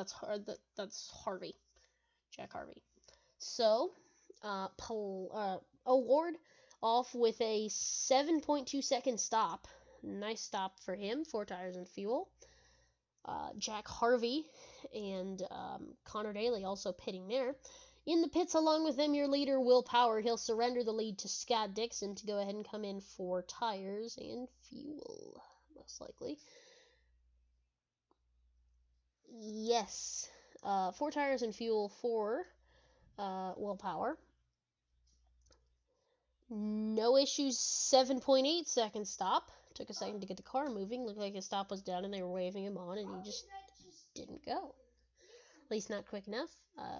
that's Harvey. Jack Harvey. So, Award off with a 7.2 second stop. Nice stop for him. 4 tires and fuel. Jack Harvey and Connor Daly also pitting there. In the pits along with them, your leader, Will Power. He'll surrender the lead to Scott Dixon to go ahead and come in for tires and fuel, most likely. Yes. 4 tires and fuel for Will Power. No issues, 7.8 second stop. Took a second to get the car moving. Looked like his stop was done and they were waving him on and he just didn't go. At least not quick enough.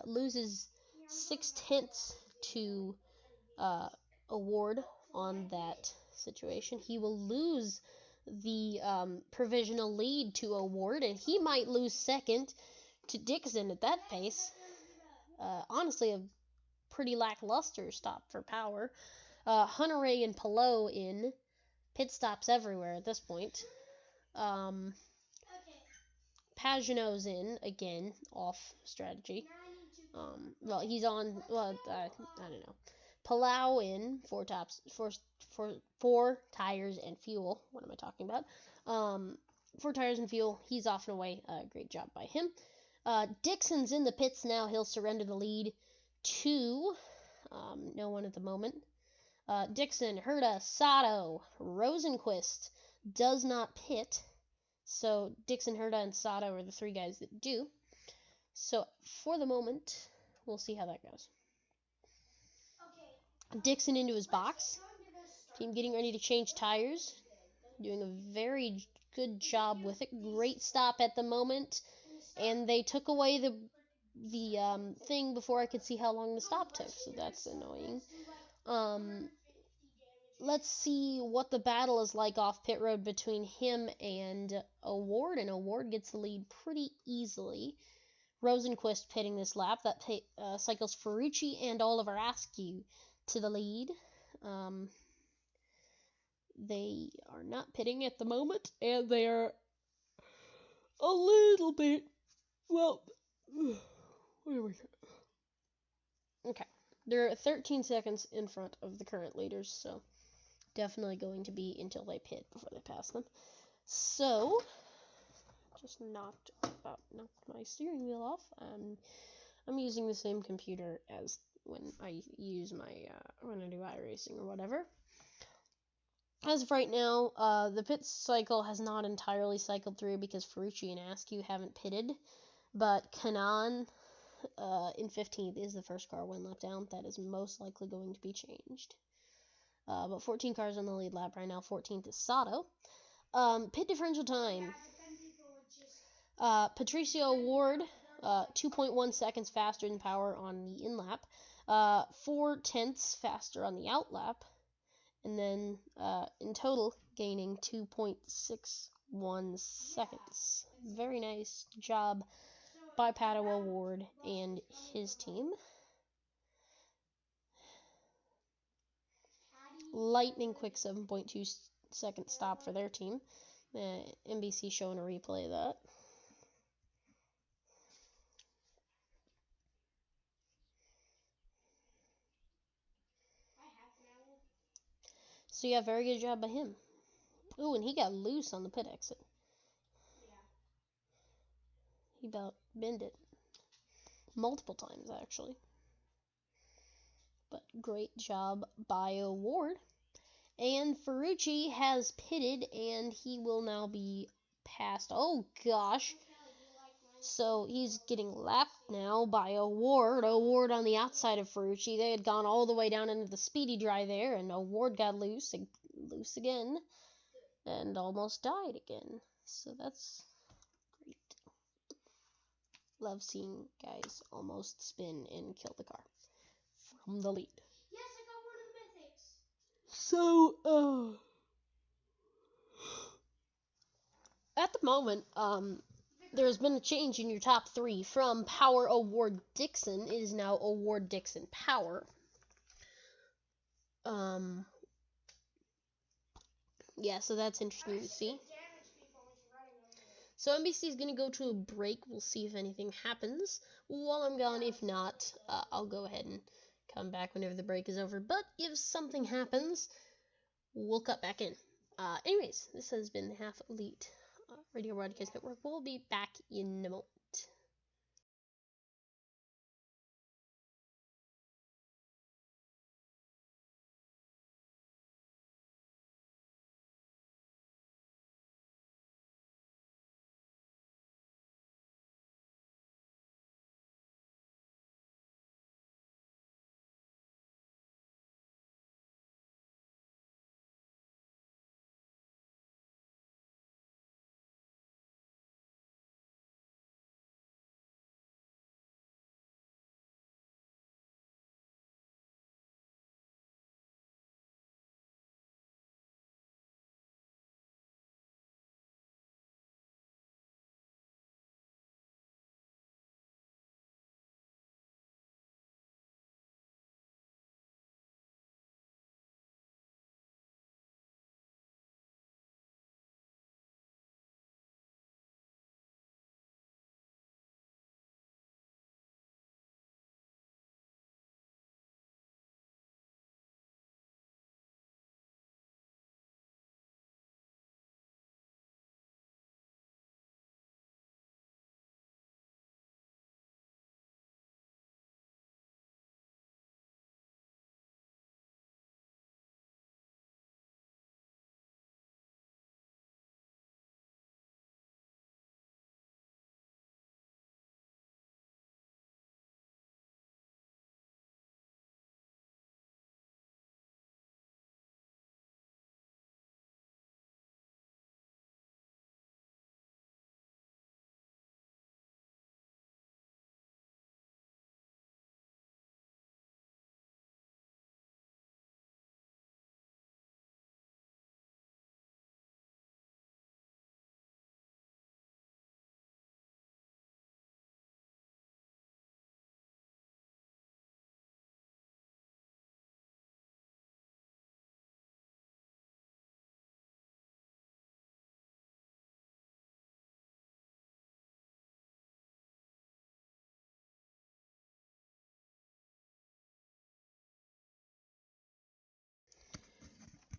Loses 6/10 to Award on that situation. He will lose the provisional lead to Award, and he might lose second to Dixon at that pace. Honestly, a pretty lackluster stop for Power. Hunter-Ray and Pillow in. Pit stops everywhere at this point. Pagano's in, again, off strategy. Well, he's on, well, I don't know. Palau in, 4 tires and fuel. What am I talking about? 4 tires and fuel. He's off and away. Great job by him. Dixon's in the pits now. He'll surrender the lead to no one at the moment. Dixon, Herta, Sato, Rosenquist does not pit. So Dixon, Herta, and Sato are the 3 guys that do. So for the moment, we'll see how that goes. Dixon into his box. Team getting ready to change tires. Doing a very good job with it. Great stop at the moment. And they took away the thing before I could see how long the stop took, so that's annoying. Let's see what the battle is like off pit road between him and Award, and Award gets the lead pretty easily. Rosenquist pitting this lap. That cycles Ferrucci and Oliver Askew to the lead. They are not pitting at the moment, and they are a little bit, well, where are we? Okay, they're 13 seconds in front of the current leaders, so definitely going to be until they pit before they pass them. So, just knocked my steering wheel off. I'm using the same computer as when I use my when I do iRacing or whatever. As of right now, the pit cycle has not entirely cycled through because Ferrucci and Askew haven't pitted, but Kanan in 15th is the first car 1 lap down. That is most likely going to be changed. But 14 cars on the lead lap right now. 14th is Sato. Pit differential time. Patricio Ward, 2.1 seconds faster than Power on the in-lap. 4/10 faster on the out-lap. And then in total, gaining 2.61 seconds. Very nice job by Pato Ward and his team. Lightning quick 7.2 second stop for their team. NBC showing a replay of that. So yeah, very good job by him. Ooh, and he got loose on the pit exit. He about bent it. Multiple times, actually. But great job by Award. And Ferrucci has pitted, and he will now be passed. Oh, gosh. So he's getting lapped now by Award. Award on the outside of Ferrucci. They had gone all the way down into the speedy dry there, and Award got loose again, and almost died again. So that's great. Love seeing guys almost spin and kill the car from the lead. Yes, I got one of the mythics. So, at the moment, there's been a change in your top 3 from Power Award Dixon. It is now Award Dixon Power. Yeah, so that's interesting to see. So NBC is going to go to a break. We'll see if anything happens while I'm gone. If not, I'll go ahead and come back whenever the break is over. But if something happens, we'll cut back in. Anyways, this has been the Half Elite Radio Broadcast Network. We'll be back in a moment.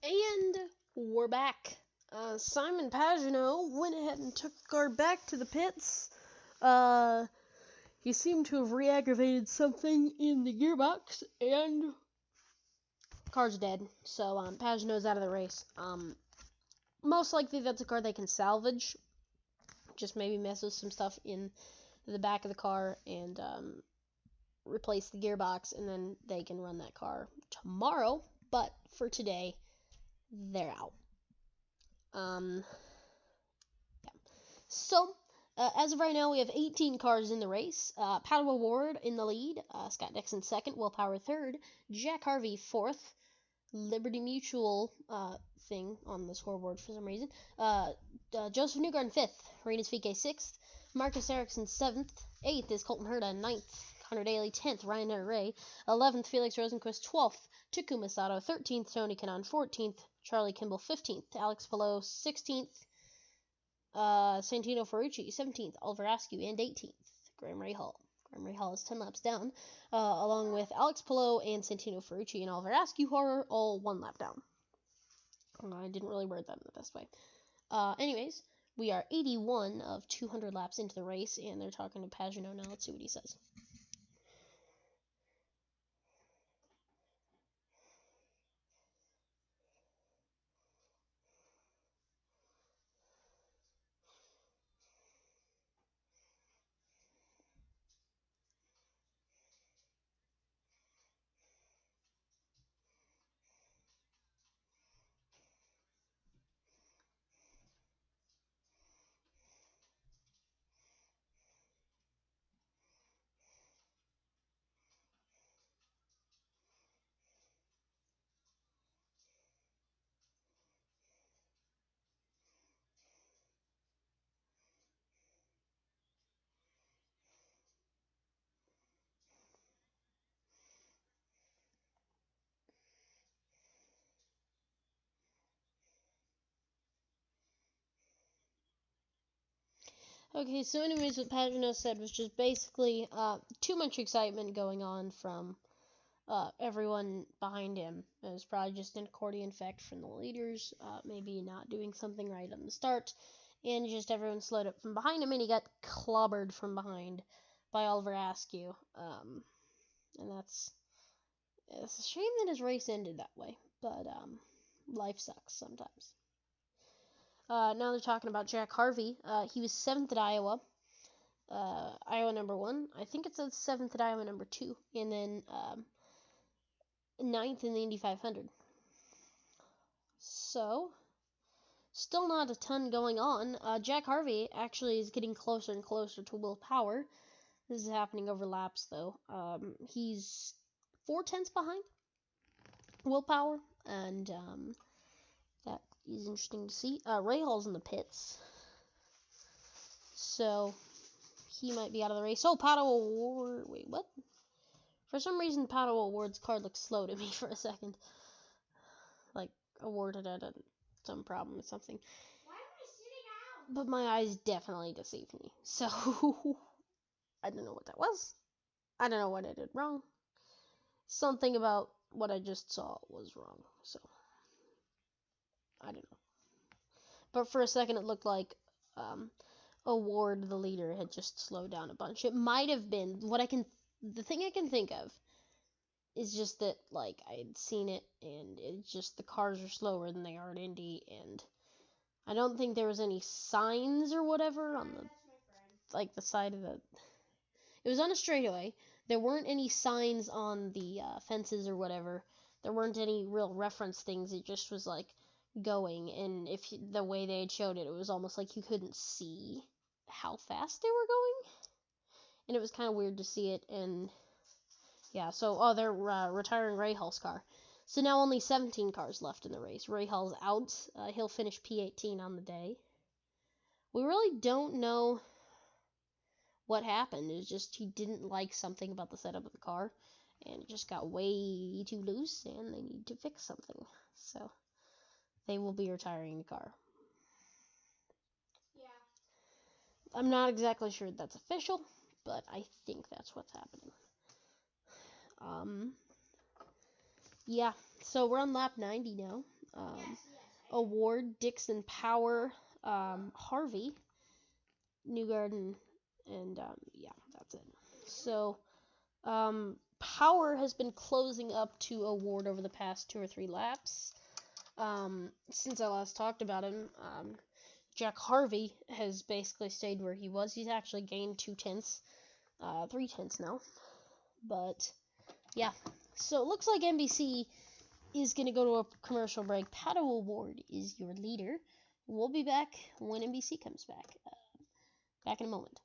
And we're back. Simon Pagenaud went ahead and took the car back to the pits. He seemed to have re-aggravated something in the gearbox, and car's dead. So Pagenaud's out of the race. Most likely that's a car they can salvage. Just maybe mess with some stuff in the back of the car and replace the gearbox, and then they can run that car tomorrow. But for today, they're out. Yeah. So, as of right now, we have 18 cars in the race. Padua Ward in the lead, Scott Dixon second, Will Power third, Jack Harvey fourth, Liberty Mutual thing on the scoreboard for some reason. Joseph Newgarden fifth, Renus Fike sixth, Marcus Ericsson seventh, eighth is Colton Herta, ninth Connor Daly, 10th Ryan Ray, 11th Felix Rosenquist, 12th Takuma Sato, 13th Tony Kanaan, 14th Charlie Kimball, 15th Alex Palou, 16th Santino Ferrucci, 17th Oliver Askew, and 18th Graham Rahal. Graham Rahal is 10 laps down, along with Alex Palou and Santino Ferrucci and Oliver Askew, who are all 1 lap down. I didn't really word that in the best way. Anyways, we are 81 of 200 laps into the race, and they're talking to Pagenaud now. Let's see what he says. Okay, so anyways, what Pagenaud said was just basically too much excitement going on from everyone behind him. It was probably just an accordion effect from the leaders, maybe not doing something right on the start, and just everyone slowed up from behind him, and he got clobbered from behind by Oliver Askew. And it's a shame that his race ended that way, but life sucks sometimes. Now they're talking about Jack Harvey. He was 7th at Iowa. Iowa number 1. I think it says 7th at Iowa number 2. And then 9th in the Indy 500. So, still not a ton going on. Jack Harvey actually is getting closer and closer to Will Power. This is happening over laps, though. He's 4/10 behind Will Power, and that is interesting to see. Ray Hall's in the pits, so he might be out of the race. Oh, Padua Ward. Wait, what? For some reason, Padua Ward's card looked slow to me for a second. Like, awarded at some problem or something. Why am I sitting out? But my eyes definitely deceived me. So, I don't know what that was. I don't know what I did wrong. Something about what I just saw was wrong. So, I don't know. But for a second, it looked like Award, the leader, had just slowed down a bunch. It might have been the thing I can think of is just that, like, I had seen it, and it's just the cars are slower than they are at Indy, and I don't think there was any signs or whatever on the side of the. It was on a straightaway. There weren't any signs on the fences or whatever. There weren't any real reference things. It just was like going, and the way they had showed it, it was almost like you couldn't see how fast they were going, and it was kind of weird to see it. And yeah, so they're retiring Ray Hall's car. So now only 17 cars left in the race. Ray Hall's out. He'll finish P18 on the day. We really don't know what happened. It was just he didn't like something about the setup of the car, and it just got way too loose, and they need to fix something. So they will be retiring the car. Yeah. I'm not exactly sure that's official, but I think that's what's happening. Yeah, so we're on lap 90 now. Award, Dixon, Power, Harvey, Newgarden, and yeah, that's it. So Power has been closing up to Award over the past 2 or 3 laps. Since I last talked about him, Jack Harvey has basically stayed where he was. He's actually gained 2 tenths, 3 tenths now. But yeah, so it looks like NBC is going to go to a commercial break. Pato Award is your leader. We'll be back when NBC comes back. Back in a moment.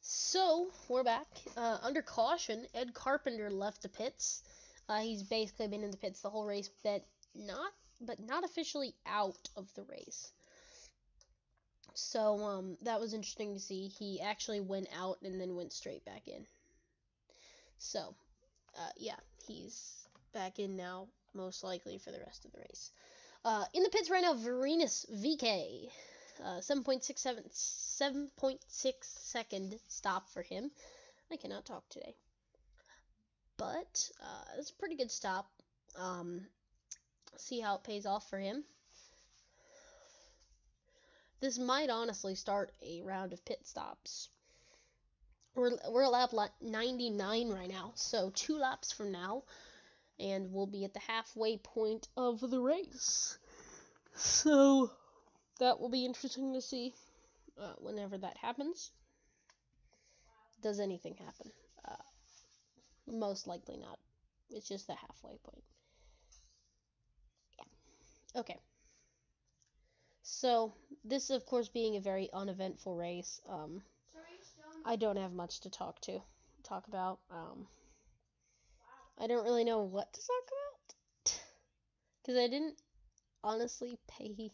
So we're back. Under caution, Ed Carpenter left the pits. He's basically been in the pits the whole race, but not officially out of the race. So that was interesting to see. He actually went out and then went straight back in. So yeah, he's back in now, most likely for the rest of the race. In the pits right now, Varinus VK. 7.6 second stop for him. I cannot talk today. But it's a pretty good stop. See how it pays off for him. This might honestly start a round of pit stops. We're at lap 99 right now, so 2 laps from now, and we'll be at the halfway point of the race. So that will be interesting to see whenever that happens. Does anything happen? Most likely not. It's just the halfway point. Yeah. Okay. So this, of course, being a very uneventful race, I don't have much to talk about. I don't really know what to talk about because I didn't honestly pay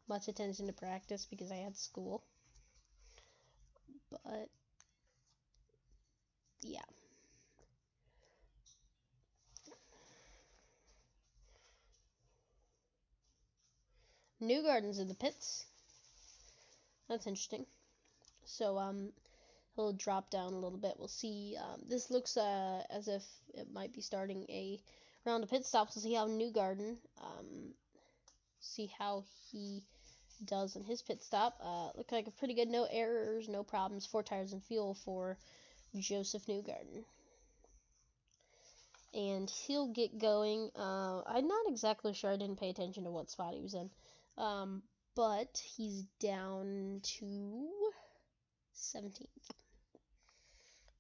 much attention to practice because I had school. But yeah. Newgarden's in the pits. That's interesting. So he'll drop down a little bit. We'll see. This looks as if it might be starting a round of pit stops. We'll see how Newgarden, see how he does in his pit stop. Look like a pretty good, no errors, no problems, 4 tires and fuel for Joseph Newgarden. And he'll get going. I'm not exactly sure. I didn't pay attention to what spot he was in. But he's down to 17th.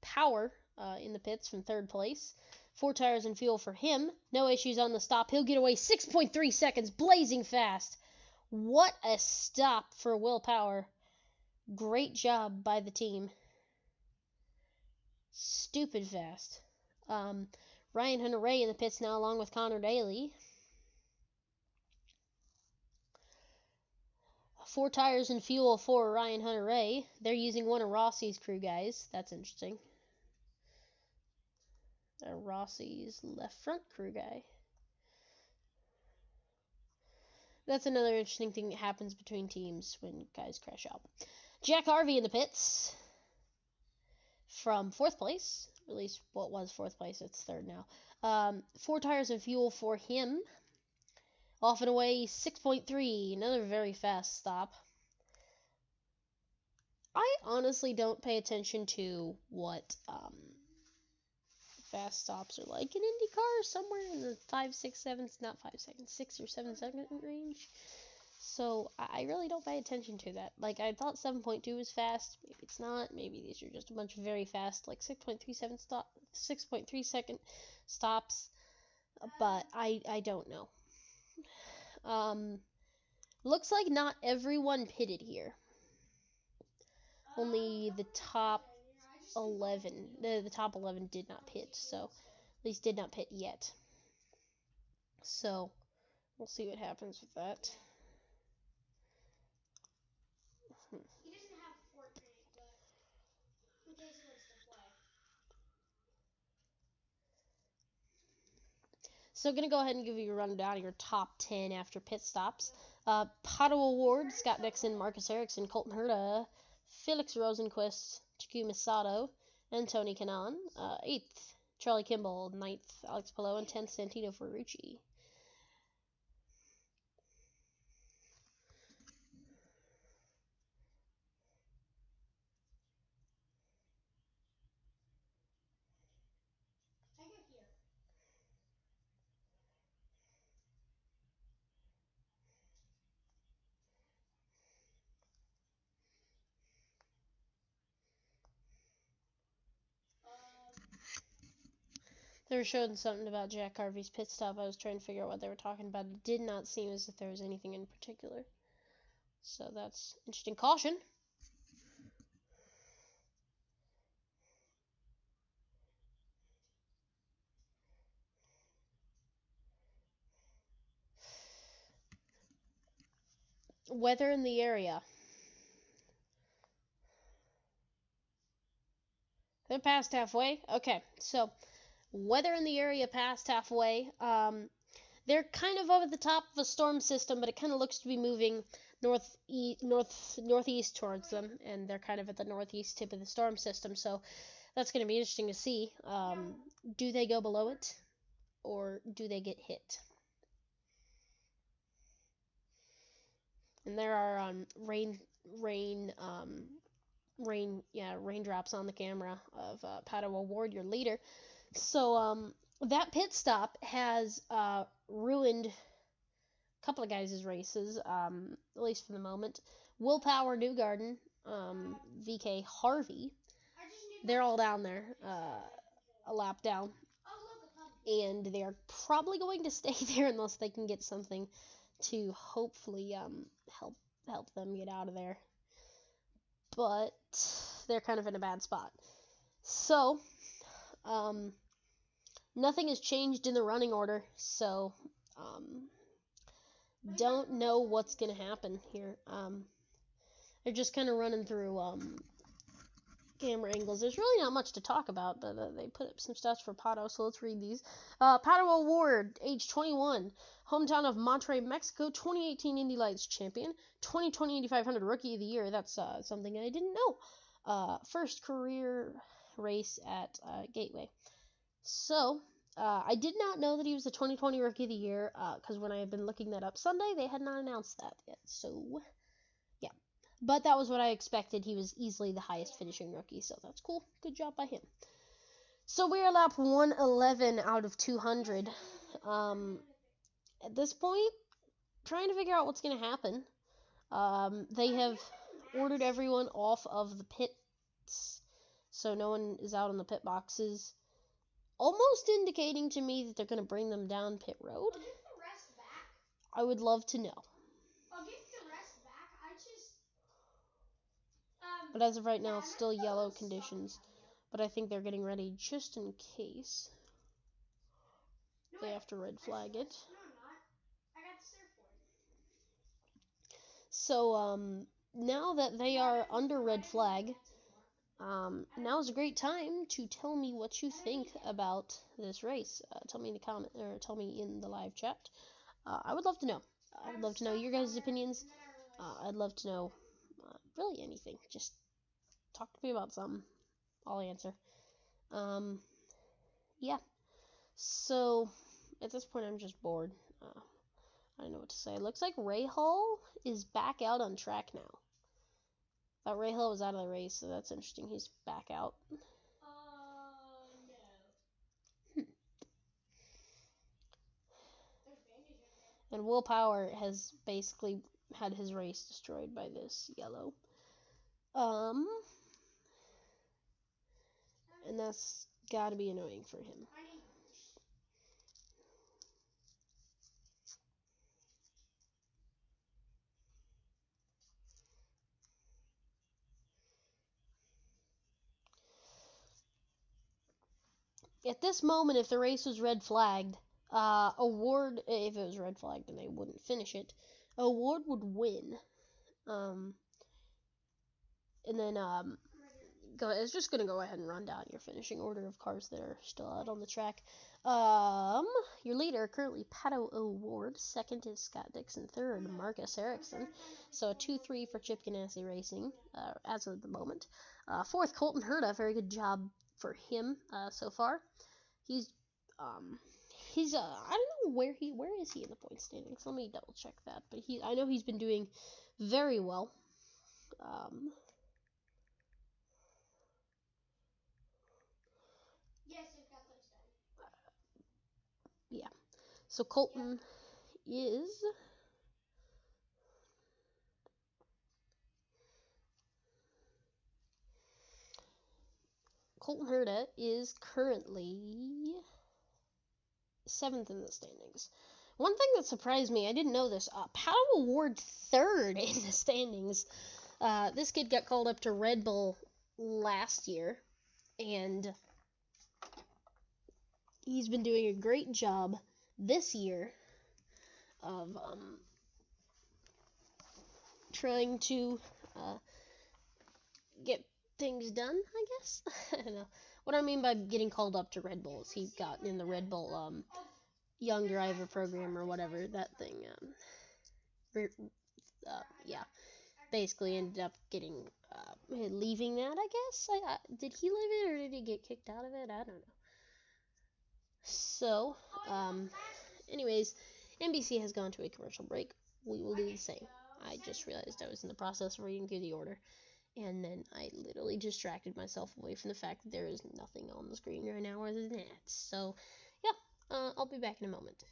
Power in the pits from 3rd place. 4 tires and fuel for him. No issues on the stop. He'll get away 6.3 seconds, blazing fast. What a stop for Will Power. Great job by the team. Stupid fast. Ryan Hunter-Reay in the pits now, along with Connor Daly. 4 tires and fuel for Ryan Hunter-Reay. They're using one of Rossi's crew guys. That's interesting. Rossi's left front crew guy. That's another interesting thing that happens between teams when guys crash out. Jack Harvey in the pits from 4th place. At least what was 4th place. It's 3rd now. 4 tires and fuel for him. Off and away, 6.3. Another very fast stop. I honestly don't pay attention to what fast stops are like in IndyCar. Somewhere in the 5, 6, 7, not 5 seconds, 6 or 7 second range. So I really don't pay attention to that. Like, I thought 7.2 was fast. Maybe it's not. Maybe these are just a bunch of very fast, like 6.3 second stops. But I don't know. Looks like not everyone pitted here. Only the top 11. The top 11 did not pit, so at least did not pit yet. So we'll see what happens with that. He doesn't have Fortnite, but in case he wants to play. So I'm going to go ahead and give you a rundown of your top 10 after pit stops. Pato Award, Scott Dixon, Marcus Ericsson, Colton Herta, Felix Rosenquist, Takuma Sato, and Tony Kanaan. 8th, Charlie Kimball. 9th, Alex Palou, and 10th, Santino Ferrucci. They were showing something about Jack Harvey's pit stop. I was trying to figure out what they were talking about. It did not seem as if there was anything in particular. So that's interesting. Caution. Weather in the area. They're past halfway. Okay, so weather in the area past halfway. They're kind of over the top of a storm system, but it kind of looks to be moving northeast towards them, and they're kind of at the northeast tip of the storm system. So that's going to be interesting to see. Do they go below it, or do they get hit? And there are raindrops on the camera of Pato Award, your leader. So that pit stop has ruined a couple of guys' races, at least for the moment. Will Power, Newgarden, VK Harvey, they're all down there, a lap down. And they're probably going to stay there unless they can get something to hopefully help them get out of there. But they're kind of in a bad spot. So, nothing has changed in the running order, so don't know what's going to happen here. They're just kind of running through camera angles. There's really not much to talk about, but they put up some stats for Pato, so let's read these. Pato Award, age 21, hometown of Monterrey, Mexico, 2018 Indy Lights champion, 2020 Indy 500 Rookie of the Year. That's something I didn't know. First career race at Gateway. So, I did not know that he was the 2020 Rookie of the Year, because when I had been looking that up Sunday, they had not announced that yet. So, yeah. But that was what I expected. He was easily the highest finishing rookie, so that's cool. Good job by him. So we're lap 111 out of 200. At this point, trying to figure out what's going to happen. They have ordered everyone off of the pits, so no one is out on the pit boxes. Almost indicating to me that they're going to bring them down pit road. I'll give the rest back. I would love to know. I'll give the rest back. I just... But as of right now, it's still yellow conditions. But I think they're getting ready just in case. They have to red flag it. No, I'm not. I got the surfboard. So, now that they are under red flag, now is a great time to tell me what you think about this race. Tell me in the comment, or tell me in the live chat. I would love to know. I would love to know your guys' opinions. I'd love to know really anything. Just talk to me about something. I'll answer. Yeah. So, at this point, I'm just bored. I don't know what to say. It looks like Ray Hall is back out on track now. Thought Ray Hall was out of the race, so that's interesting. He's back out. No. And Will Power has basically had his race destroyed by this yellow. And that's gotta be annoying for him. At this moment, if the race was red flagged, Award, if it was red flagged and they wouldn't finish it, Award would win. And then, it's just gonna go ahead and run down your finishing order of cars that are still out on the track. Your leader currently Pato Award. Second is Scott Dixon. Third, Marcus Erickson. So a 2-3 for Chip Ganassi Racing, as of the moment. Fourth, Colton Herta. Very good job for him so far. He's I don't know where is he in the point standings. Let me double check that. But I know he's been doing very well. Yes, it got those done. Yeah. So Colton is Colton Herta is currently 7th in the standings. One thing that surprised me, I didn't know this, Pato Award 3rd in the standings. This kid got called up to Red Bull last year, and he's been doing a great job this year of trying to get things done, I guess. I don't know. What I mean by getting called up to Red Bull is he got in the Red Bull young driver program or whatever, that thing. Yeah. Basically ended up getting leaving that, I guess. Did he leave it or did he get kicked out of it? I don't know. So, anyways, NBC has gone to a commercial break. We will do the same. I just realized I was in the process of reading through the order, and then I literally distracted myself away from the fact that there is nothing on the screen right now other than that. So, yeah, I'll be back in a moment.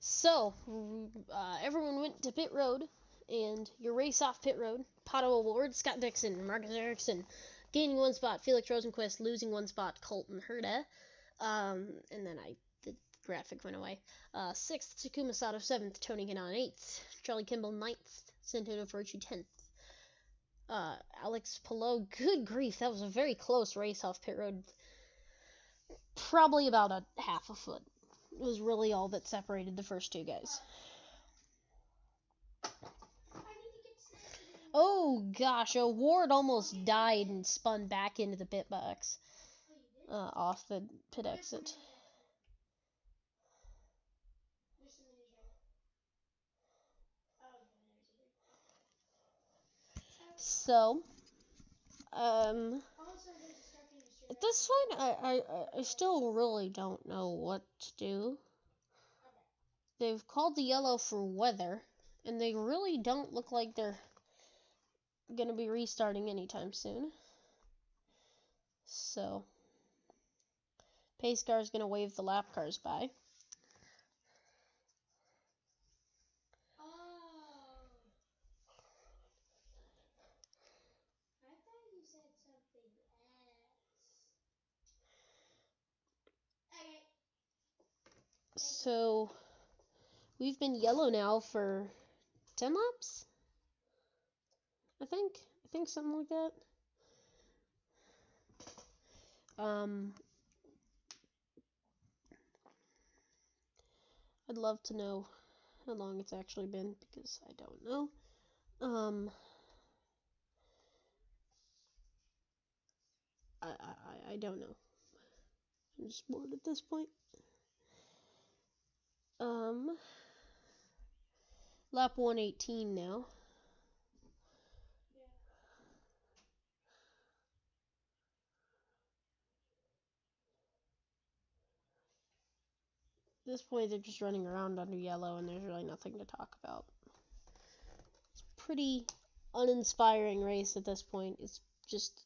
So, everyone went to pit road, and your race off pit road. Pato Award, Scott Dixon, Marcus Ericsson, gaining 1 spot, Felix Rosenquist losing 1 spot, Colton Herta. And then the graphic went away. 6th, Takuma Sato. 7th, Tony Kanaan. 8th, Charlie Kimball. 9th, Santino Ferrucci. 10th. Alex Palou, good grief, that was a very close race off pit road. Probably about a half a foot. It was really all that separated the first two guys. Oh gosh, a Ward almost died and spun back into the pit box off the pit exit. So, at this point, I still really don't know what to do. They've called the yellow for weather, and they really don't look like they're going to be restarting anytime soon. So, pace car is going to wave the lap cars by. So, we've been yellow now for 10 laps? I think something like that. I'd love to know how long it's actually been, because I don't know. I don't know. I'm just bored at this point. Lap 118 now. At this point, they're just running around under yellow, and there's really nothing to talk about. It's a pretty uninspiring race at this point. It's just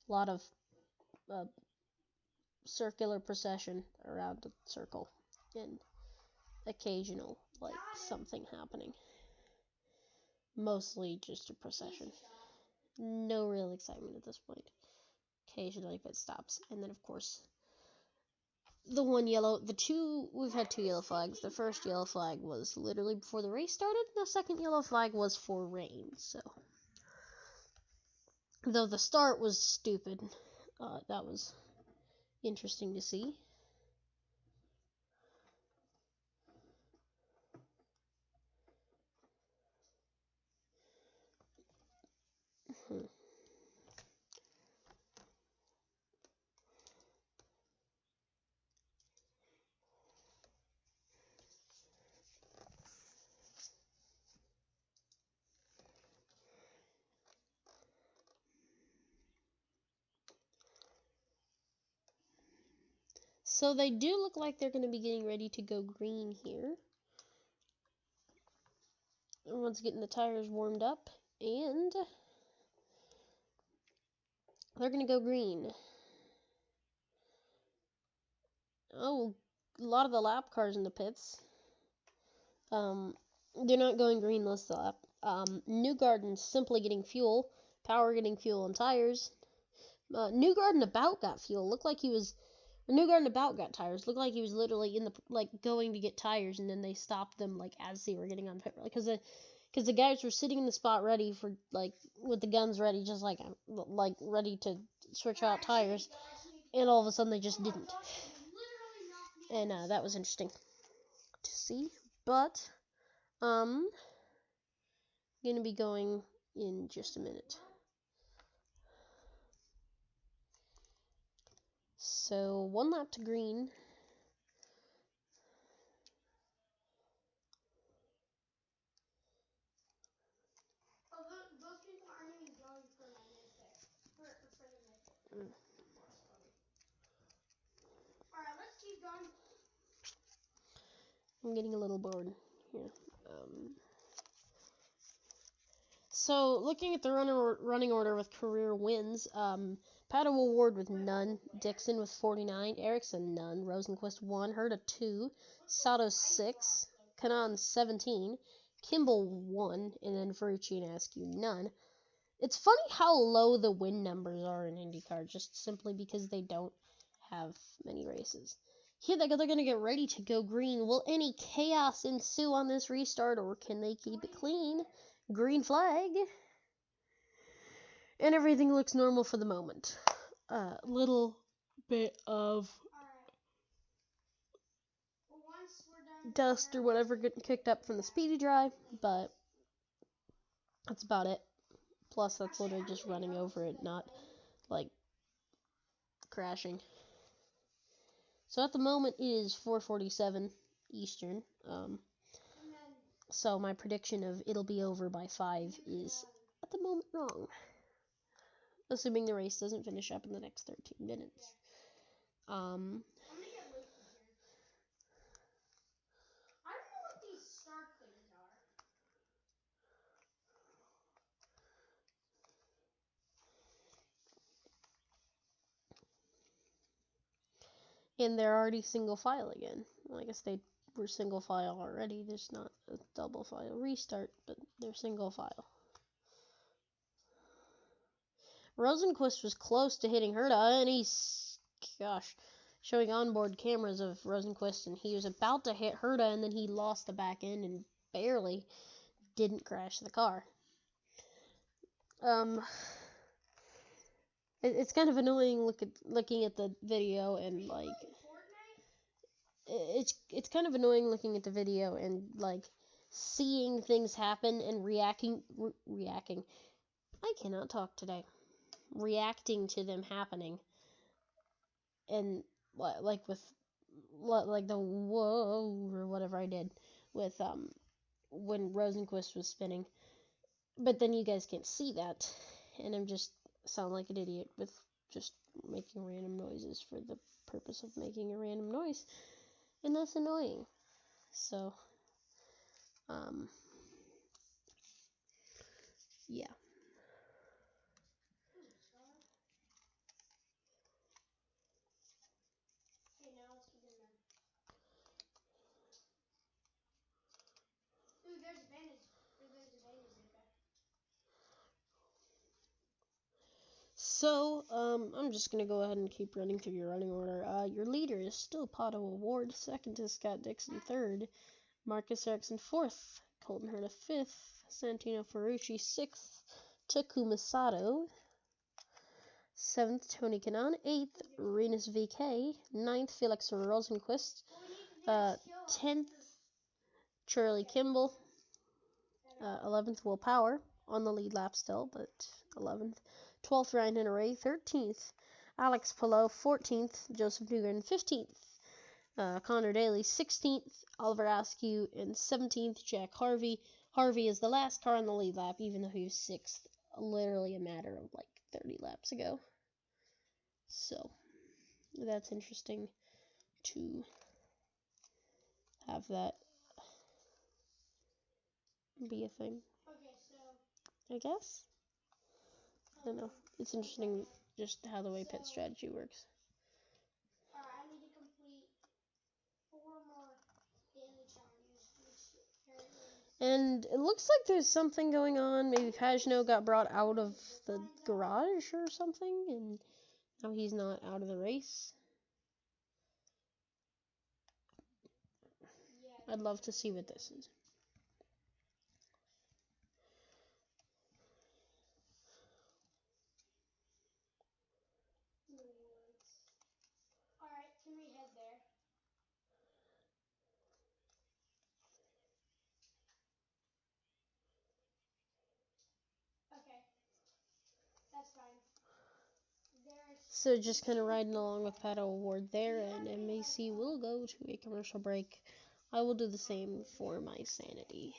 a lot of circular procession around the circle, and occasional, something happening. Mostly just a procession. No real excitement at this point. Occasionally pit stops, and then of course we've had 2 yellow flags. The first yellow flag was literally before the race started. The second yellow flag was for rain, so. Though the start was stupid, that was interesting to see. So they do look like they're going to be getting ready to go green here. Everyone's getting the tires warmed up, and they're going to go green. Oh, a lot of the lap cars in the pits. They're not going green most of the lap. Newgarden simply getting fuel. Power getting fuel and tires. Newgarden about got fuel. Newgarden about got tires. Looked like he was literally going to get tires, and then they stopped them as they were getting on pit road, because the guys were sitting in the spot ready for with the guns ready, just ready to switch out tires, and all of a sudden they just didn't. And that was interesting to see. But gonna be going in just a minute. So 1 lap to green. Those people aren't even going for my name there. For the name. Alright, let's keep going. I'm getting a little bored here. So, looking at the running order with career wins, Pato Award with none, Dixon with 49, Ericsson none, Rosenquist 1, Herta 2, Sato 6. Kanan 17, Kimball 1, and then Ferrucci and Askew none. It's funny how low the win numbers are in IndyCar, just simply because they don't have many races. Here they go, they're going to get ready to go green. Will any chaos ensue on this restart, or can they keep it clean? Green flag. And everything looks normal for the moment. Little bit of dust or whatever getting kicked up from the speedy dry, but that's about it. Plus, that's literally just running over it, not like crashing. So at the moment it is 4:47 Eastern. So my prediction of it'll be over by 5 is at the moment wrong. Assuming the race doesn't finish up in the next 13 minutes. I'm gonna get Luke in here. I don't know what these start things are. And they're already single file again. Well, I guess they were single file already. There's not a double file restart, but they're single file. Rosenquist was close to hitting Herta, and he's, showing onboard cameras of Rosenquist, and he was about to hit Herta, and then he lost the back end and barely didn't crash the car. It's kind of annoying looking at the video and like it's kind of annoying looking at the video and like seeing things happen and reacting. I cannot talk today. Reacting to them happening, and like with like the whoa or whatever I did with when Rosenquist was spinning. But then you guys can't see that, and I'm just sound like an idiot with just making random noises for the purpose of making a random noise, and that's annoying. So, yeah. Okay, now let's get in there. Ooh, there's a bandage. There's a bandage right there. So, I'm just gonna go ahead and keep running through your running order. Your leader is still Pato Award. Second is Scott Dixon. Third, Marcus Ericsson. Fourth, Colton Herta. Fifth, Santino Ferrucci. Sixth, Takuma Sato. Seventh, Tony Kanaan. Eighth, Renus VK. Ninth, Felix Rosenquist. 10th, Charlie Kimball. 11th, Will Power. On the lead lap still, but 11th. 12th, Ryan Henry. 13th, Alex Palou. 14th, Joseph Newgarden. 15th, Connor Daly. 16th, Oliver Askew. And 17th, Jack Harvey. Harvey is the last car on the lead lap, even though he was 6th, literally a matter of like 30 laps ago. So, that's interesting to have that be a thing. Okay, so I guess. I don't know. It's interesting just how the way pit strategy works. I need to complete 4 more daily challenges, which apparently. And it looks like there's something going on. Maybe Pagano got brought out of the garage or something, and now he's not out of the race. I'd love to see what this is. Alright, can we head there? Okay. That's fine. So just kind of riding along with Pato Award there, and MAC will go to a commercial break. I will do the same for my sanity.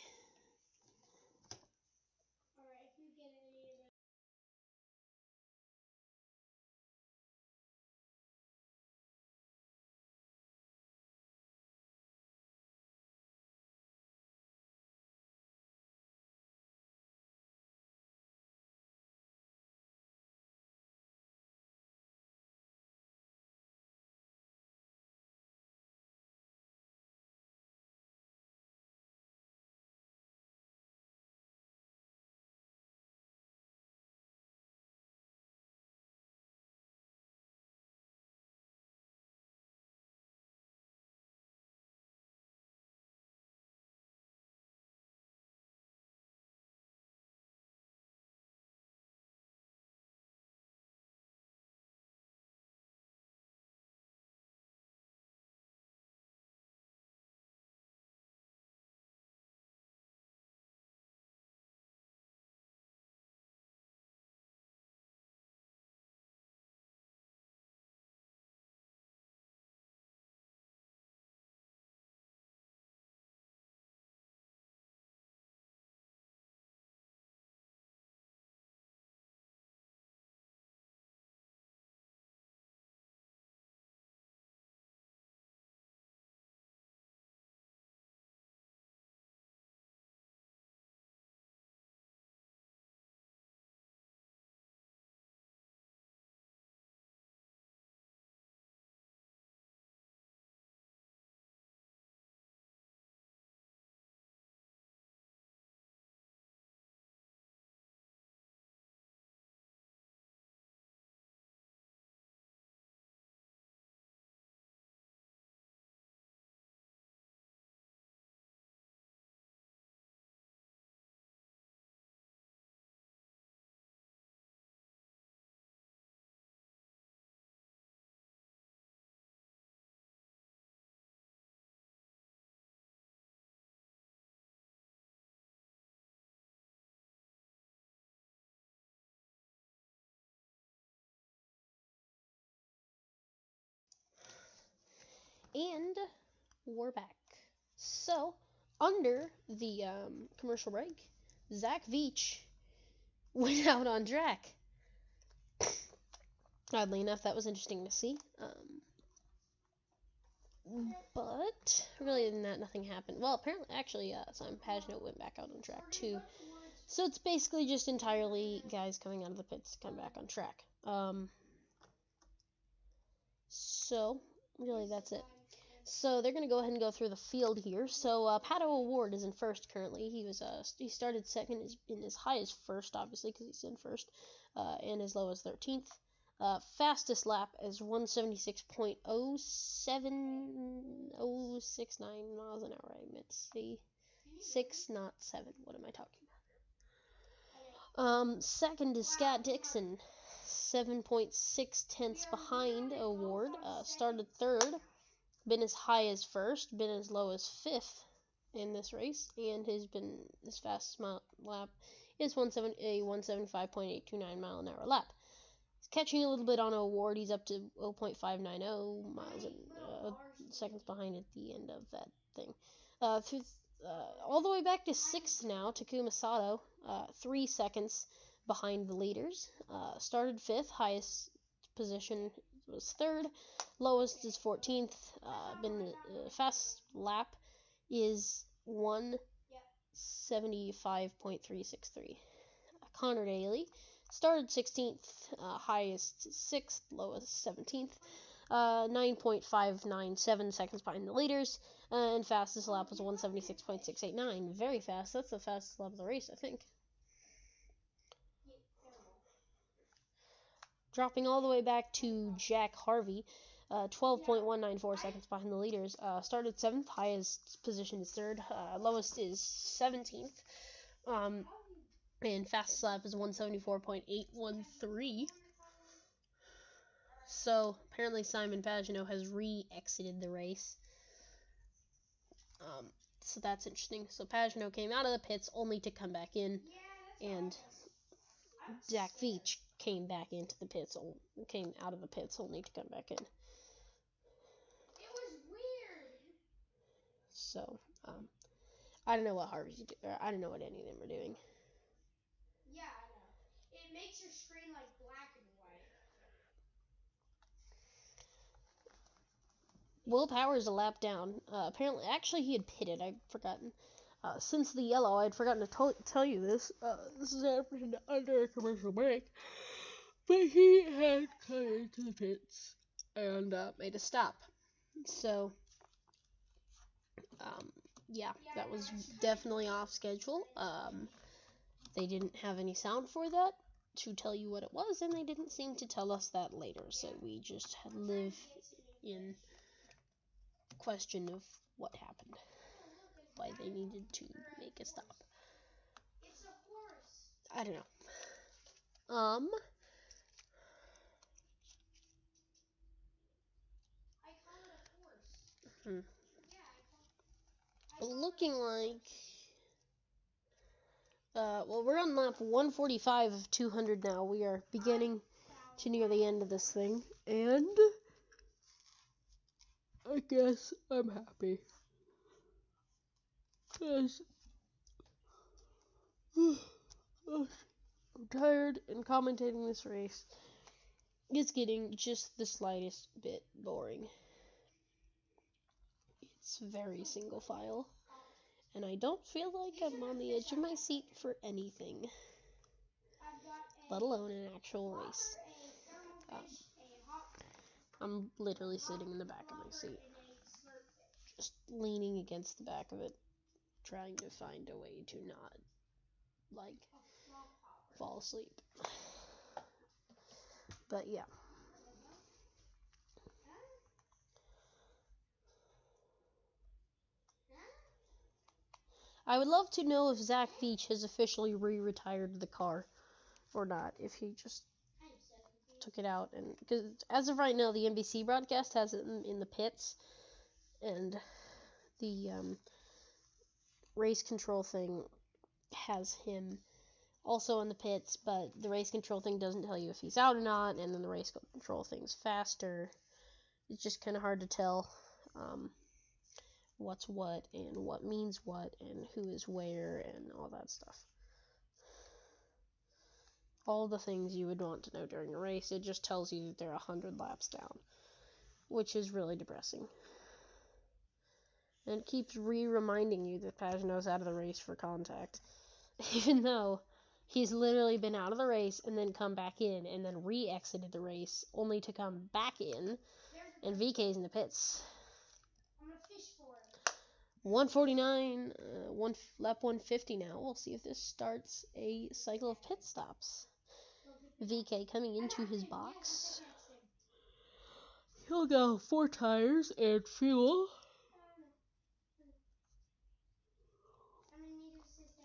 And we're back. So, under the commercial break, Zach Veach went out on track. Oddly enough, that was interesting to see. But really than that, nothing happened. Well, apparently, actually, Simon Pagenaud went back out on track too. So it's basically just entirely guys coming out of the pits to come back on track. So really that's it. So they're gonna go ahead and go through the field here. So Pato O'Ward is in first currently. He started second in as high as first, obviously, because he's in first, and as low as 13th. Fastest lap is 176.07069 miles an hour. I meant to say 6, not 7. What am I talking about? Second is Scott Dixon, 7.6 tenths behind O'Ward. Started third, been as high as first, been as low as 5th in this race, and his fastest lap is 175.829 mile an hour lap. Catching a little bit on O'Ward, he's up to 0.590 miles seconds behind at the end of that thing. All the way back to 6th now, Takuma Sato, 3 seconds behind the leaders. Started 5th, highest position was 3rd, lowest is 14th. Fast lap is 175.363. Connor Daly started 16th, highest 6th, lowest 17th, 9.597 seconds behind the leaders, and fastest lap was 176.689. Very fast. That's the fastest lap of the race, I think. Dropping all the way back to Jack Harvey, 12.194 seconds behind the leaders. Started 7th, highest position is 3rd, lowest is 17th. And fastest lap is 174.813. So apparently Simon Pagenaud has re-exited the race. So that's interesting. So Pagenaud came out of the pits only to come back in, and Zach Veach came out of the pits only to come back in. It was weird. So I don't know what I don't know what any of them are doing. Yeah, I know. It makes your screen like black and white. Will Power's a lap down. Apparently, actually, he had pitted. I'd forgotten. Since the yellow, I'd forgotten to tell you this. This is happened under a commercial break. But he had come into the pits and made a stop. So, yeah, that was definitely off schedule. They didn't have any sound for that to tell you what it was, and they didn't seem to tell us that later. So we just live in question of what happened, why they needed to make a stop. It's a horse. I don't know. I call it a horse. Yeah, Looking like well, we're on lap 145 of 200 now. We are beginning to near the end of this thing, and I guess I'm happy. Because I'm tired, and commentating this race is getting just the slightest bit boring. It's very single file, and I don't feel like I'm on the edge of my seat for anything, let alone an actual race. I'm literally sitting in the back of my seat, just leaning against the back of it, trying to find a way to not, fall asleep. But yeah. I would love to know if Zach Veach has officially re-retired the car or not, if he just took it out. And because as of right now, the NBC broadcast has it in the pits, and the race control thing has him also in the pits, but the race control thing doesn't tell you if he's out or not, and then the race control thing's faster. It's just kind of hard to tell. what's what and what means what and who is where and all that stuff. All the things you would want to know during a race. It just tells you that they're 100 laps down, which is really depressing. And it keeps reminding you that Pagenaud's out of the race for contact, even though he's literally been out of the race and then come back in and then re-exited the race only to come back in, and VK's in the pits. I'm gonna fish for it. 149, lap 150 now. We'll see if this starts a cycle of pit stops. VK coming into his box. He'll go 4 tires and fuel.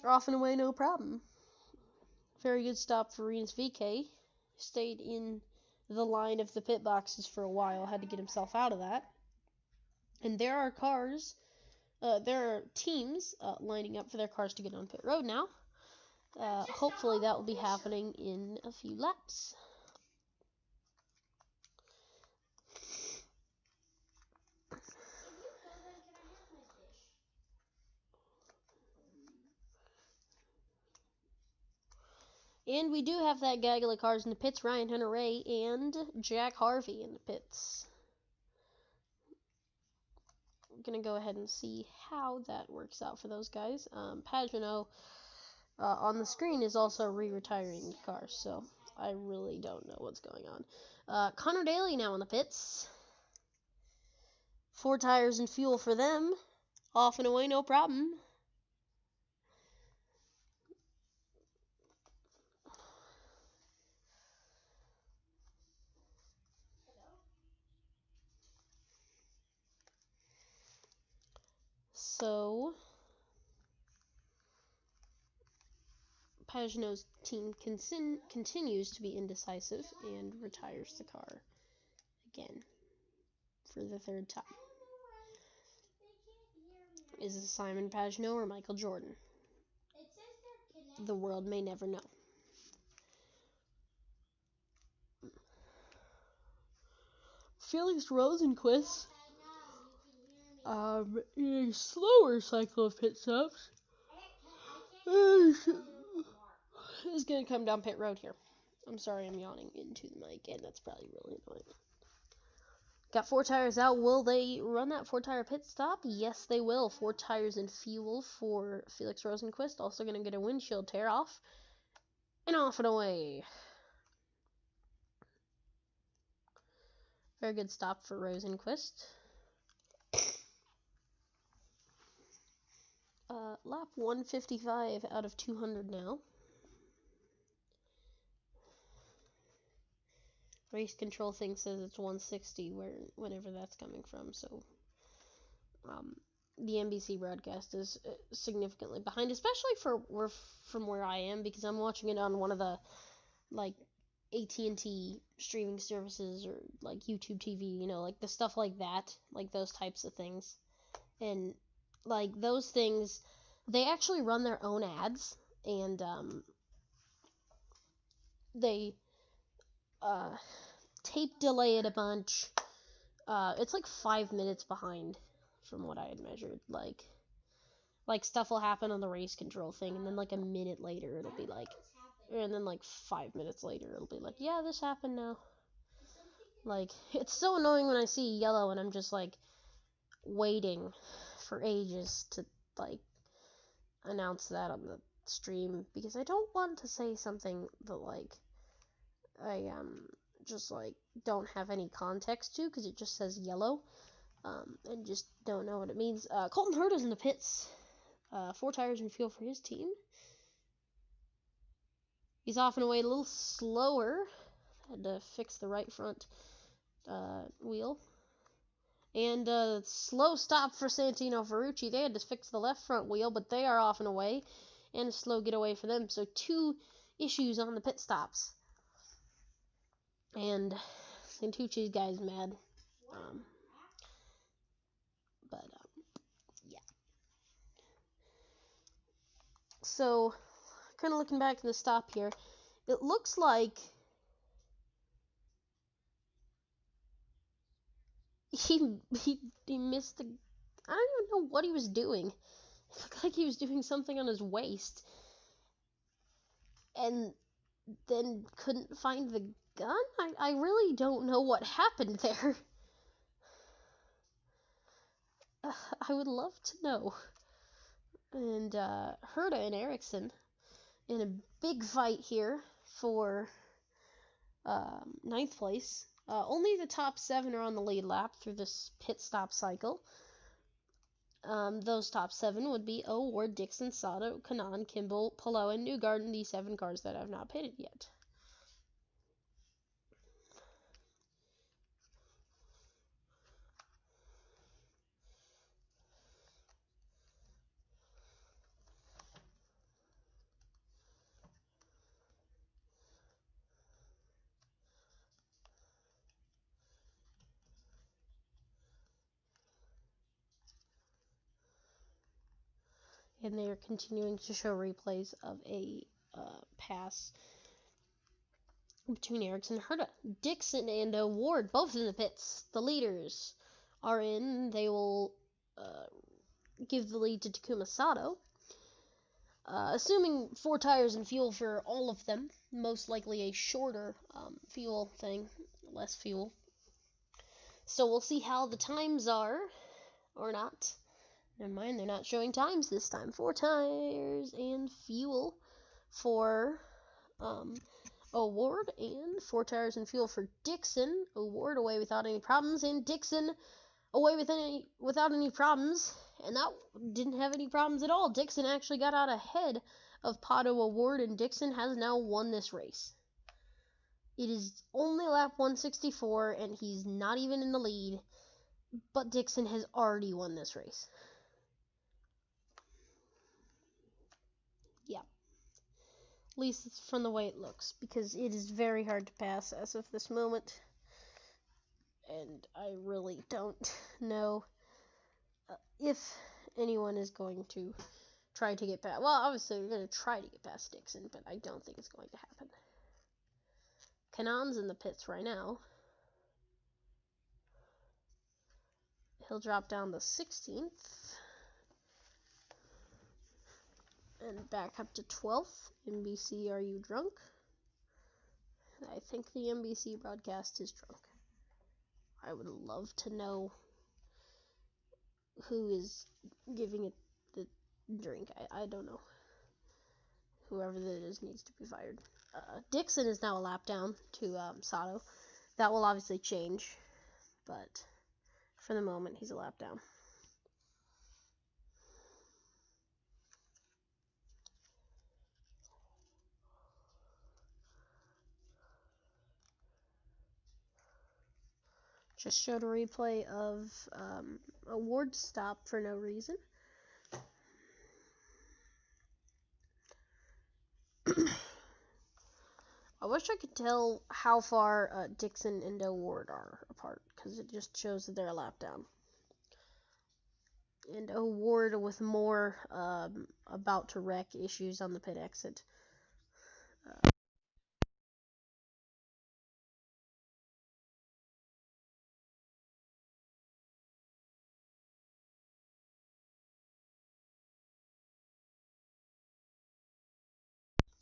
Off and away, no problem. Very good stop for Renus VK. Stayed in the line of the pit boxes for a while. Had to get himself out of that. And there are teams lining up for their cars to get on pit road now. Hopefully that will be happening in a few laps. And we do have that gaggle of cars in the pits. Ryan Hunter-Ray and Jack Harvey in the pits. I'm going to go ahead and see how that works out for those guys. Pagenaud on the screen is also re-retiring the car, so I really don't know what's going on. Connor Daly now in the pits. 4 tires and fuel for them. Off and away, no problem. So, Pagenaud's team continues to be indecisive and retires the car again for the 3rd time. Is it Simon Pagenaud or Michael Jordan? The world may never know. Felix Rosenquist, in a slower cycle of pit stops, is going to come down pit road here. I'm sorry, I'm yawning into the mic, and that's probably really annoying. Got 4 tires out. Will they run that 4-tire pit stop? Yes, they will. 4 tires and fuel for Felix Rosenquist. Also going to get a windshield tear off. And off and away. Very good stop for Rosenquist. Lap 155 out of 200 now. Race control thing says it's 160 whenever that's coming from, so the NBC broadcast is significantly behind, especially from where I am, because I'm watching it on one of the like AT&T streaming services or like YouTube TV, you know, like the stuff like that, like those types of things. And like those things, they actually run their own ads, and they tape delay it a bunch. It's like 5 minutes behind from what I had measured. Like stuff will happen on the race control thing, and then like a minute later it'll be like, and then like 5 minutes later it'll be like, yeah, this happened now. Like, it's so annoying when I see yellow and I'm just like waiting for ages to like announce that on the stream, because I don't want to say something that like I just like don't have any context to, because it just says yellow, and just don't know what it means. Colton Herta's in the pits. 4 tires and fuel for his team. He's off and away a little slower. Had to fix the right front wheel. And slow stop for Santino Ferrucci. They had to fix the left front wheel, but they are off and away. And a slow getaway for them. So 2 issues on the pit stops. And Santucci's guy's mad. Yeah. So, kind of looking back to the stop here, it looks like he missed the. I don't even know what he was doing. It looked like he was doing something on his waist, and then couldn't find the gun. I really don't know what happened there. I would love to know. And Herta and Ericsson in a big fight here for ninth place. Only the top 7 are on the lead lap through this pit stop cycle. Those top 7 would be Ward, Dixon, Sato, Kanan, Kimball, Palou, and Newgarden, the 7 cars that have not pitted yet. And they are continuing to show replays of a pass between Ericsson and Herta. Dixon and Ward, both in the pits. The leaders are in. They will give the lead to Takuma Sato. Assuming 4 tires and fuel for all of them, most likely a shorter fuel thing, less fuel. So we'll see how the times are, or not. Never mind, they're not showing times this time. 4 tires and fuel for O'Ward, and 4 tires and fuel for Dixon. O'Ward away without any problems, and Dixon away without any problems. And that didn't have any problems at all. Dixon actually got out ahead of Pato O'Ward, and Dixon has now won this race. It is only lap 164, and he's not even in the lead, but Dixon has already won this race. Yeah. At least it's from the way it looks, because it is very hard to pass as of this moment. And I really don't know if anyone is going to try to get past. Well, obviously we're going to try to get past Dixon, but I don't think it's going to happen. Kanan's in the pits right now. He'll drop down to 16th and back up to 12th. NBC, are you drunk? I think the NBC broadcast is drunk. I would love to know who is giving it the drink. I don't know. Whoever that is needs to be fired. Dixon is now a lap down to Sato. That will obviously change, but for the moment, he's a lap down. Just showed a replay of a Ward stop for no reason. I wish I could tell how far Dixon and O'Ward are apart, because it just shows that they're a lap down. And O'Ward with more about to wreck issues on the pit exit.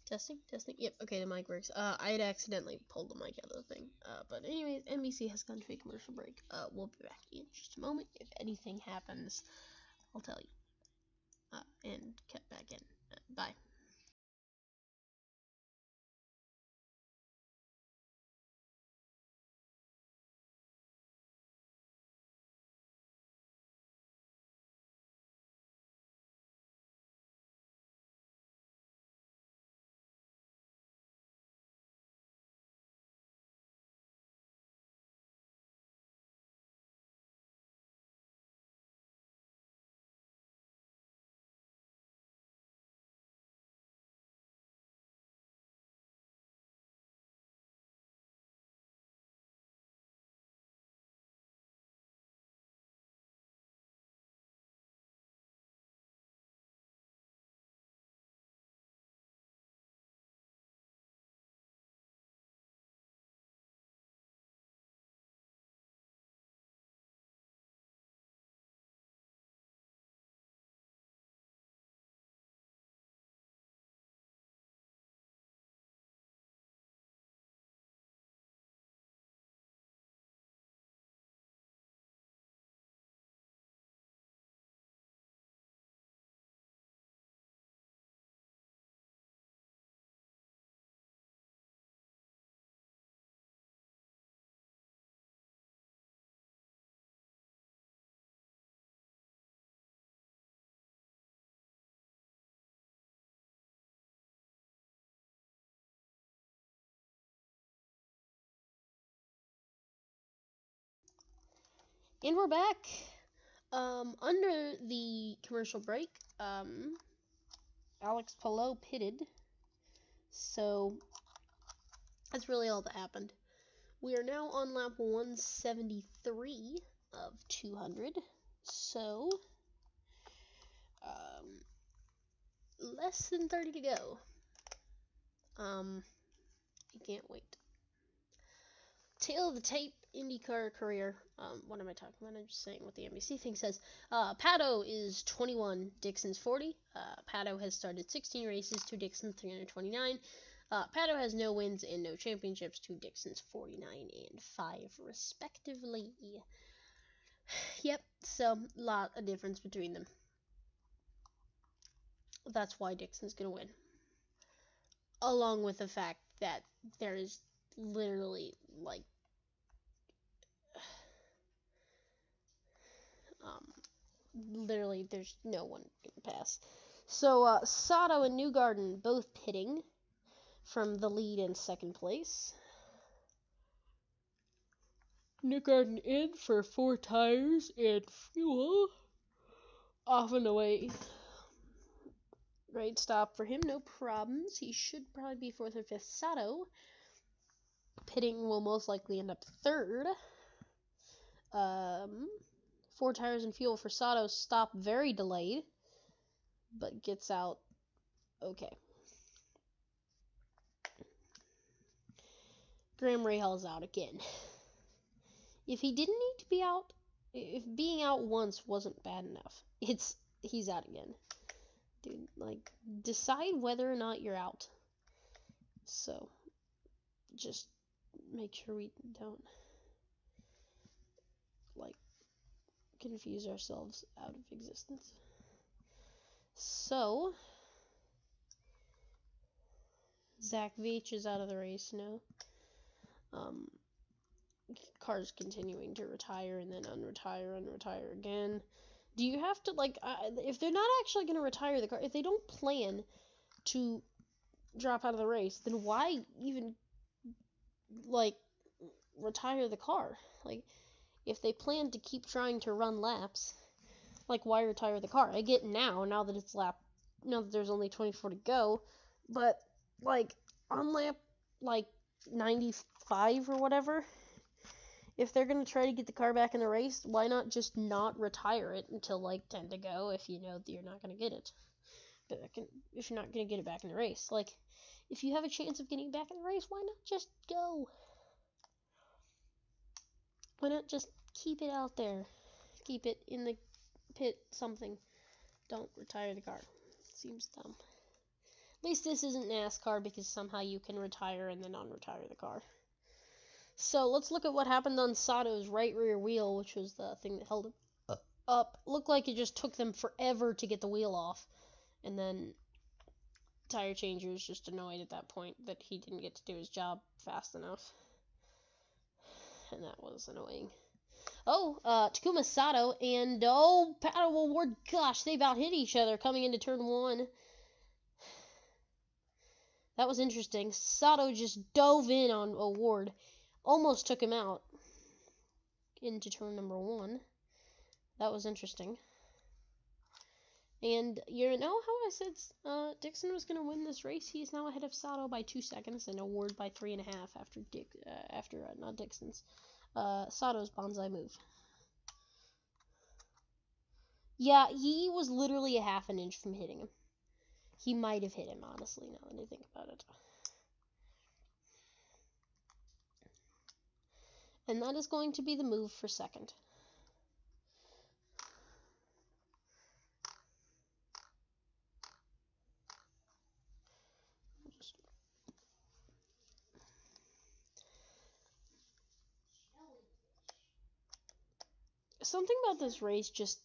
Testing? Yep, okay, the mic works. I had accidentally pulled the mic out of the thing. But anyways, NBC has gone to a commercial break. We'll be back in just a moment. If anything happens, I'll tell you. And cut back in. Bye. And we're back. Under the commercial break, Alex Palou pitted. So that's really all that happened. We are now on lap 173 of 200. So, less than 30 to go. You can't wait. Tail of the tape IndyCar career. What am I talking about? I'm just saying what the NBC thing says. Pato is 21, Dixon's 40. Pato has started 16 races to Dixon's 329. Pato has no wins and no championships to Dixon's 49 and 5 respectively. Yep, so lot of difference between them. That's why Dixon's gonna win. Along with the fact that there is literally like literally there's no one gonna pass. So Sato and Newgarden both pitting from the lead in second place. Newgarden in for 4 tires and fuel. Off and away. Great stop for him, no problems. He should probably be 4th or 5th. Sato pitting will most likely end up 3rd. 4 tires and fuel for Sato. Stop very delayed, but gets out okay. Graham Rahal's out again. If he didn't need to be out, if being out once wasn't bad enough, he's out again. Dude, like, decide whether or not you're out. So, just make sure we don't, like, confuse ourselves out of existence. So, Zach Veach is out of the race now. Car's continuing to retire and then unretire again. Do you have to, like, if they're not actually going to retire the car, if they don't plan to drop out of the race, then why even, like, retire the car? Like, if they plan to keep trying to run laps, like, why retire the car? I get now that there's only 24 to go, but, like, on lap, like, 95 or whatever, if they're going to try to get the car back in the race, why not just not retire it until, like, 10 to go if you know that you're not going to get it? If you're not going to get it back in the race. Like, if you have a chance of getting back in the race, why not just go? Why not just keep it out there? Keep it in the pit, something. Don't retire the car. Seems dumb. At least this isn't NASCAR because somehow you can retire and then unretire the car. So let's look at what happened on Sato's right rear wheel, which was the thing that held him up. Looked like it just took them forever to get the wheel off. And then tire changer was just annoyed at that point that he didn't get to do his job fast enough. And that was annoying. Takuma Sato and Pato O'Ward. Gosh, they about hit each other coming into turn 1. That was interesting. Sato just dove in on O'Ward. Almost took him out into turn number 1. That was interesting. And you know how I said Dixon was going to win this race? He is now ahead of Sato by 2 seconds and O'Ward by 3.5 after not Dixon's. Sato's bonsai move. Yeah, he was literally a half an inch from hitting him. He might have hit him, honestly, now that I think about it. And that is going to be the move for second. Something about this race just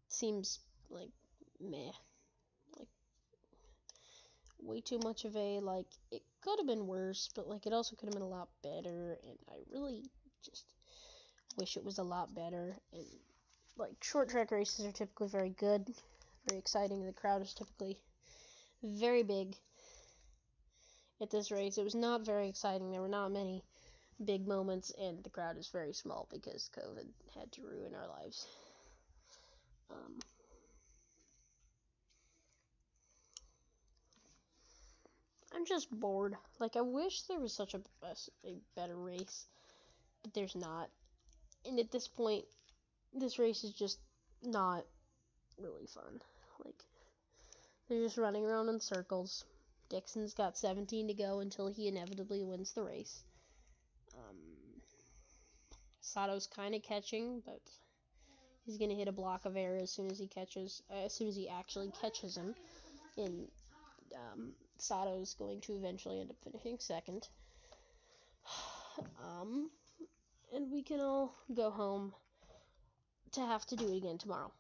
seems like meh. Like, way too much of a, like, it could have been worse, but, like, it also could have been a lot better, and I really just wish it was a lot better. And, like, short track races are typically very good, very exciting. The crowd is typically very big at this race. It was not very exciting. There were not many big moments, and the crowd is very small because COVID had to ruin our lives. I'm just bored. Like, I wish there was such a better race, but there's not. And at this point, this race is just not really fun. Like, they're just running around in circles. Dixon's got 17 to go until he inevitably wins the race. Sato's kind of catching, but he's gonna hit a block of air as soon as he actually catches him. And Sato's going to eventually end up finishing second. And we can all go home to have to do it again tomorrow.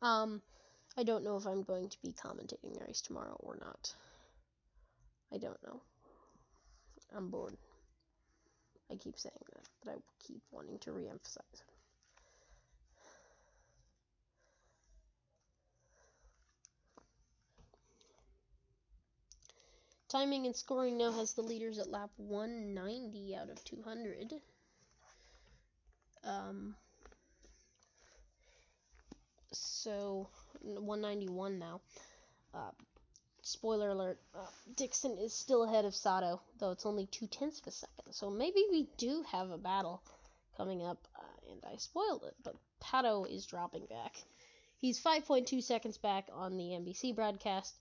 I don't know if I'm going to be commentating the race tomorrow or not. I don't know. I'm bored. I keep saying that, but I keep wanting to re-emphasize it. Timing and scoring now has the leaders at lap 190 out of 200. So 191 now. Spoiler alert, Dixon is still ahead of Sato, though it's only 0.2 of a second. So maybe we do have a battle coming up, and I spoiled it, but Pato is dropping back. He's 5.2 seconds back on the NBC broadcast,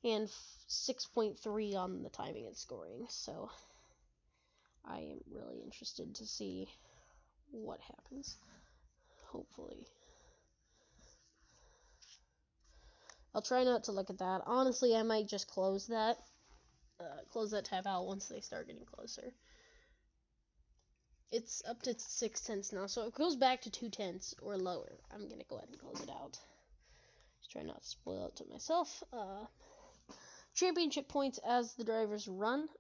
and 6.3 on the timing and scoring. So I am really interested to see what happens. Hopefully. I'll try not to look at that. Honestly, I might just close that tab out once they start getting closer. It's up to 0.6 now, so if it goes back to 0.2 or lower, I'm gonna go ahead and close it out. Just try not to spoil it to myself. Championship points as the drivers run.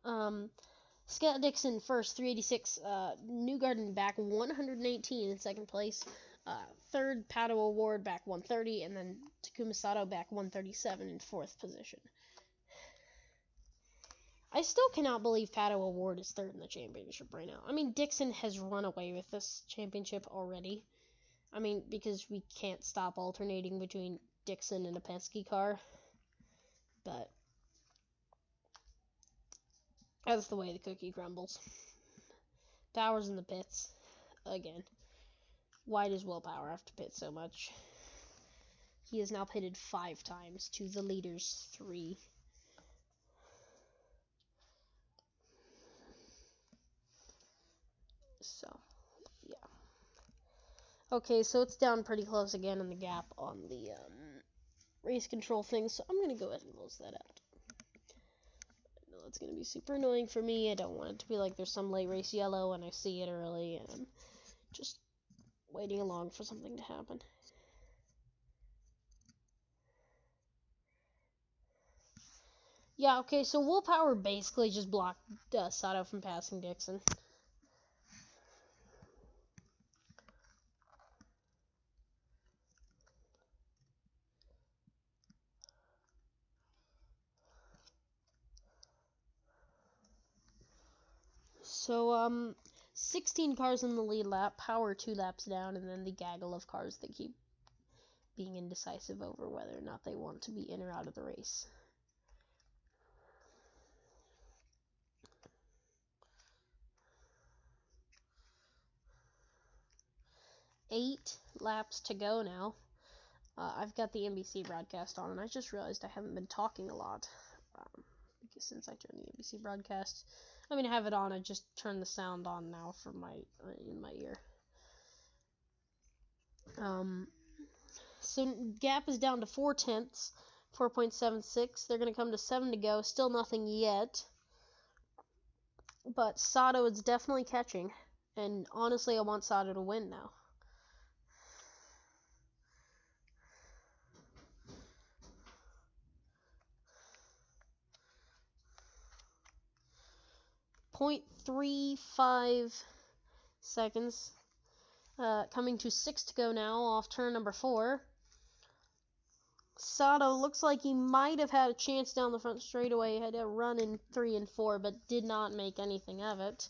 Scott Dixon first, 386. Newgarden back 118 in second place. Third, Pato Award back 130, and then Takuma Sato back 137 in fourth position. I still cannot believe Pato Award is third in the championship right now. I mean, Dixon has run away with this championship already. I mean, because we can't stop alternating between Dixon and a Penske car. But that's the way the cookie crumbles. Power's in the pits. Again. Why does Willpower have to pit so much? He has now pitted 5 times to the leader's 3. So, yeah. Okay, so it's down pretty close again in the gap on the race control thing, so I'm going to go ahead and close that out. I know it's going to be super annoying for me. I don't want it to be like there's some late race yellow and I see it early and I'm just waiting along for something to happen. Yeah, okay, so Willpower basically just blocked Sato from passing Dixon. So, 16 cars in the lead lap, Power 2 laps down, and then the gaggle of cars that keep being indecisive over whether or not they want to be in or out of the race. Eight laps to go now. I've got the NBC broadcast on, and I just realized I haven't been talking a lot because since I turned the NBC broadcast, I mean, I have it on. I just turned the sound on now for in my ear. So gap is down to 0.4, 4.76. They're gonna come to 7 to go. Still nothing yet, but Sato is definitely catching, and honestly, I want Sato to win now. .35 seconds. Coming to 6 to go now off turn number 4. Sato looks like he might have had a chance down the front straightaway. He had a run in 3 and 4, but did not make anything of it.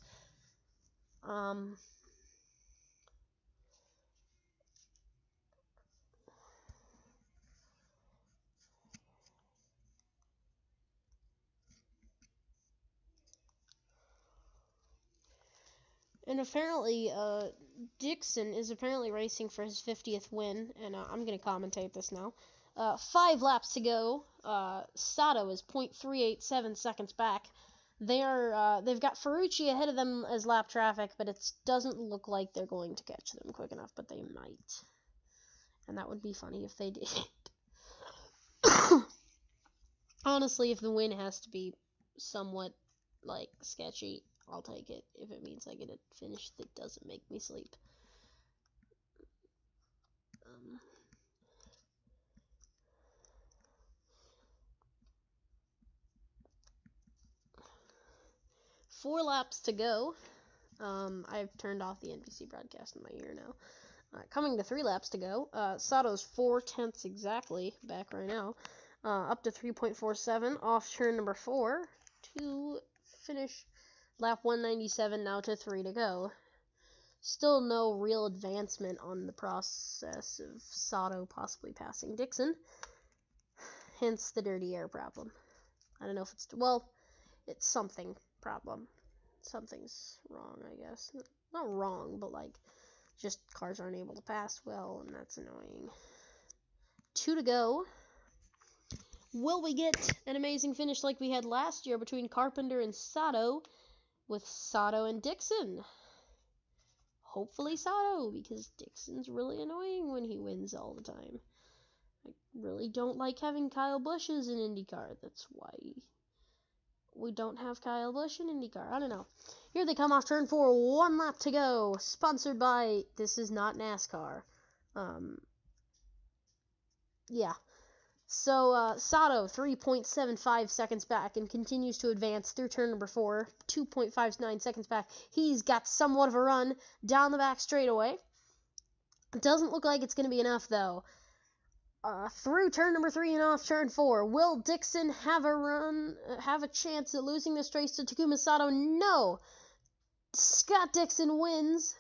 And apparently, Dixon is apparently racing for his 50th win, and I'm going to commentate this now. 5 laps to go. Sato is 0.387 seconds back. They've got Ferrucci ahead of them as lap traffic, but it doesn't look like they're going to catch them quick enough, but they might. And that would be funny if they did. Honestly, if the win has to be somewhat, like, sketchy, I'll take it if it means I get a finish that doesn't make me sleep. 4 laps to go. I've turned off the NBC broadcast in my ear now. Coming to 3 laps to go. Sato's 4/10 exactly back right now. Up to 3.47 off turn number 4 to finish lap 197, now to 3 to go. Still no real advancement on the process of Sato possibly passing Dixon. Hence the dirty air problem. I don't know if it's, well, it's something problem. Something's wrong, I guess. Not wrong, but like, just cars aren't able to pass well, and that's annoying. 2 to go. Will we get an amazing finish like we had last year between Carpenter and Sato, with Sato and Dixon? Hopefully Sato, because Dixon's really annoying when he wins all the time. I really don't like having Kyle Busch's in IndyCar. That's why we don't have Kyle Busch in IndyCar. I don't know. Here they come off turn 4. 1 lap to go. Sponsored by, this is not NASCAR. Yeah. So, Sato, 3.75 seconds back and continues to advance through turn number 4. 2.59 seconds back. He's got somewhat of a run down the back straightaway. It doesn't look like it's going to be enough, though. Through turn number 3 and off turn 4. Will Dixon have a chance at losing this race to Takuma Sato? No! Scott Dixon wins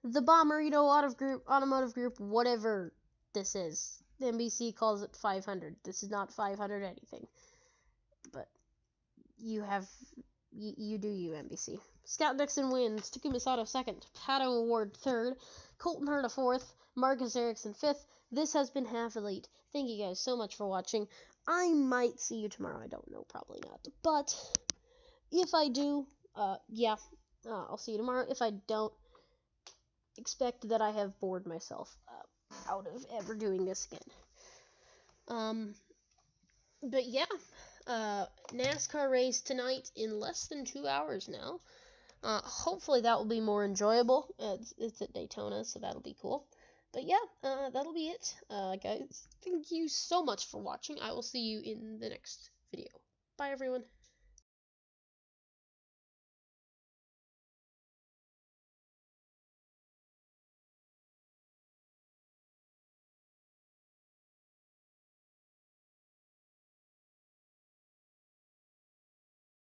the Bommarito Automotive Group, whatever this is. The NBC calls it 500. This is not 500 anything. But you do you, NBC. Scott Dixon wins. Takuma Sato 2nd. Pato Award 3rd. Colton Herta 4th. Marcus Ericsson 5th. This has been Half Elite. Thank you guys so much for watching. I might see you tomorrow. I don't know. Probably not. But if I do, yeah. I'll see you tomorrow. If I don't, expect that I have bored myself out of ever doing this again. But yeah, NASCAR race tonight in less than 2 hours now. Hopefully that will be more enjoyable. It's at Daytona, so that'll be cool. But yeah, that'll be it. Guys, thank you so much for watching. I will see you in the next video. Bye, everyone.